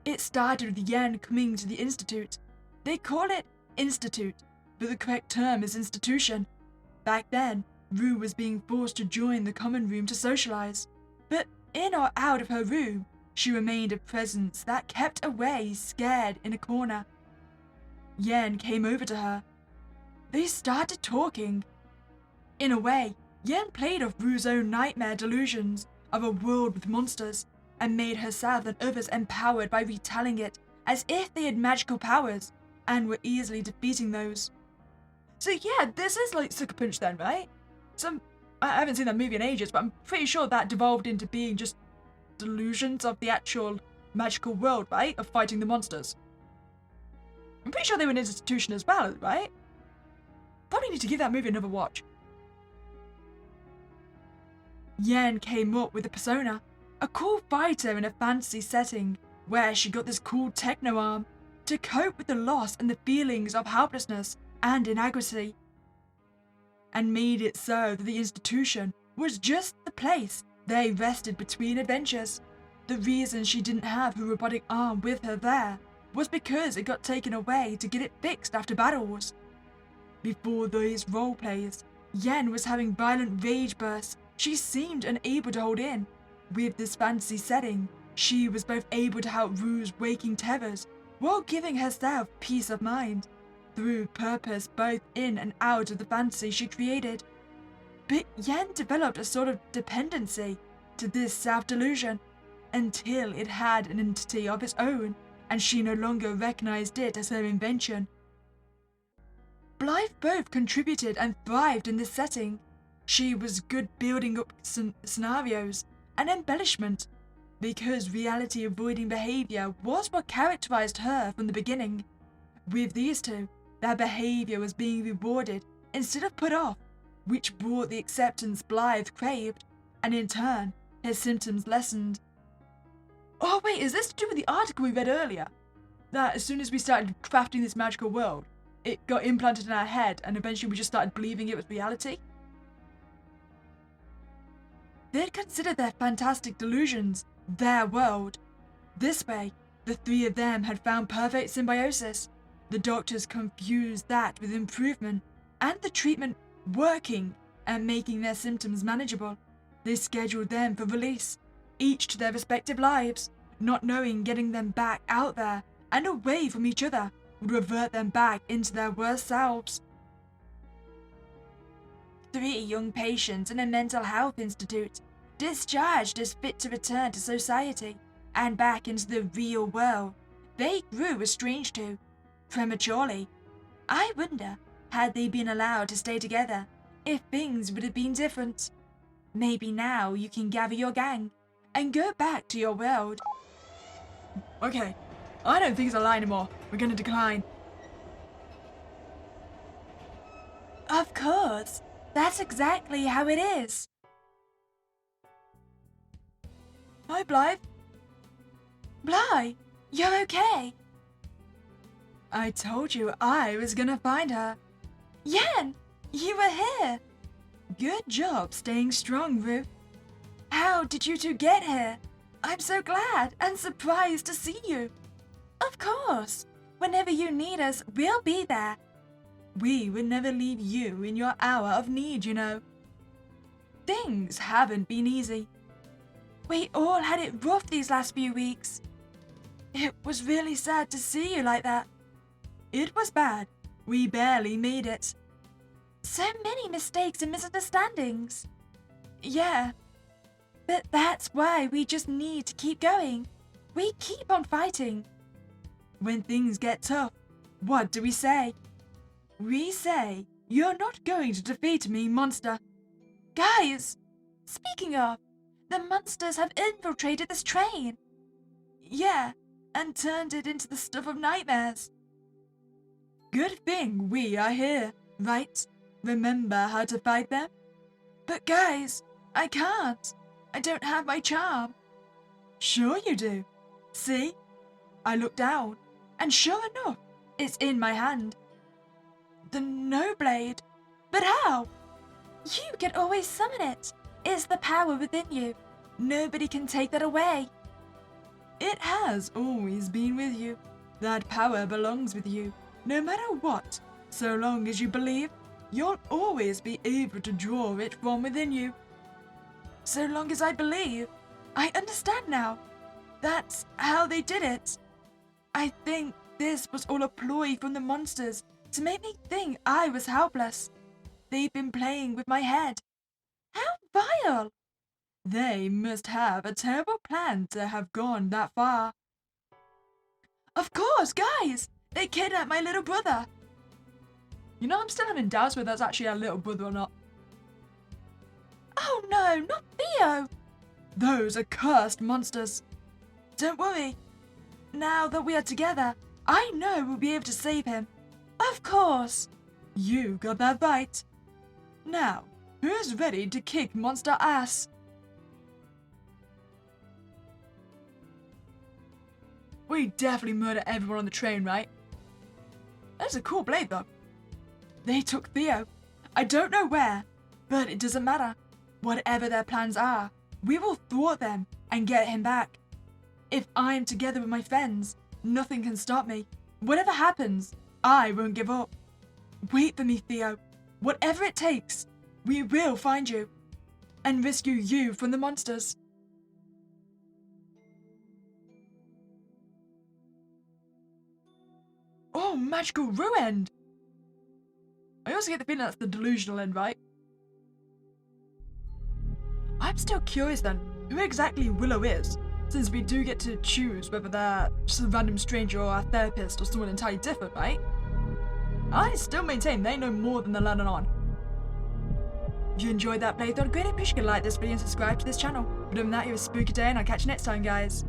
It started with Yen coming to the institute. They call it institute, but the correct term is institution. Back then, Rue was being forced to join the common room to socialize. But in or out of her room, she remained a presence that kept away, scared in a corner. Yen came over to her. They started talking. In a way, Yen played off Rue's own nightmare delusions of a world with monsters, and made herself and others empowered by retelling it as if they had magical powers, and were easily defeating those. So yeah, this is like Sucker Punch then, right? I haven't seen that movie in ages, but I'm pretty sure that devolved into being just delusions of the actual magical world, right? Of fighting the monsters. I'm pretty sure they were an institution as well, right? Probably need to give that movie another watch. Yen came up with a persona, a cool fighter in a fantasy setting, where she got this cool techno arm to cope with the loss and the feelings of helplessness and inadequacy, and made it so that the institution was just the place they rested between adventures. The reason she didn't have her robotic arm with her there was because it got taken away to get it fixed after battles. Before those roleplays, Yen was having violent rage bursts she seemed unable to hold in. With this fantasy setting, she was both able to help Rue's waking terrors while giving herself peace of mind, through purpose both in and out of the fantasy she created. But Yen developed a sort of dependency to this self-delusion, until it had an entity of its own, and she no longer recognized it as her invention. Blythe both contributed and thrived in this setting. She was good building up scenarios and embellishment, because reality-avoiding behavior was what characterized her from the beginning. With these two, their behavior was being rewarded instead of put off, which brought the acceptance Blythe craved, and in turn, his symptoms lessened. Oh wait, is this to do with the article we read earlier? That as soon as we started crafting this magical world, it got implanted in our head and eventually we just started believing it was reality? They'd considered their fantastic delusions their world. This way, the three of them had found perfect symbiosis. The doctors confused that with improvement, and the treatment working and making their symptoms manageable. They scheduled them for release, each to their respective lives, not knowing getting them back out there and away from each other would revert them back into their worst selves. 3 young patients in a mental health institute, discharged as fit to return to society and back into the real world, they grew estranged to, prematurely. I wonder, had they been allowed to stay together, if things would have been different. Maybe now you can gather your gang and go back to your world. Okay, I don't think it's a lie anymore. We're gonna decline. Of course, that's exactly how it is. Hi, Blythe. Blythe, you're okay? I told you I was gonna find her. Yen, you were here. Good job staying strong, Ruth. How did you two get here? I'm so glad and surprised to see you. Of course. Whenever you need us, we'll be there. We would never leave you in your hour of need, you know. Things haven't been easy. We all had it rough these last few weeks. It was really sad to see you like that. It was bad. We barely made it. So many mistakes and misunderstandings. Yeah. But that's why we just need to keep going. We keep on fighting. When things get tough, what do we say? We say, you're not going to defeat me, monster. Guys, speaking of, the monsters have infiltrated this train. Yeah, and turned it into the stuff of nightmares. Good thing we are here, right? Remember how to fight them? But guys, I can't. I don't have my charm. Sure you do. See? I look down, and sure enough, it's in my hand. The No Blade. But how? You can always summon it. It's the power within you. Nobody can take that away. It has always been with you. That power belongs with you, no matter what. So long as you believe, you'll always be able to draw it from within you. So long as I believe, I understand now. That's how they did it. I think this was all a ploy from the monsters to make me think I was helpless. They've been playing with my head. How vile! They must have a terrible plan to have gone that far. Of course, guys! They kidnapped my little brother. You know, I'm still having doubts whether that's actually our little brother or not. Oh no, not Theo! Those are cursed monsters. Don't worry. Now that we are together, I know we'll be able to save him. Of course. You got that right. Now, who's ready to kick monster ass? We definitely murdered everyone on the train, right? That's a cool blade, though. They took Theo. I don't know where, but it doesn't matter. Whatever their plans are, we will thwart them and get him back. If I'm together with my friends, nothing can stop me. Whatever happens, I won't give up. Wait for me, Theo. Whatever it takes, we will find you and rescue you from the monsters. Oh, magical ruin! I also get the feeling that's the delusional end, right? I'm still curious then, who exactly Willow is, since we do get to choose whether they're just a random stranger or a therapist or someone entirely different, right? I still maintain they know more than they're letting on. If you enjoyed that playthrough, I'd greatly appreciate you to like this video and subscribe to this channel. But other than that, you have a spooky day and I'll catch you next time, guys.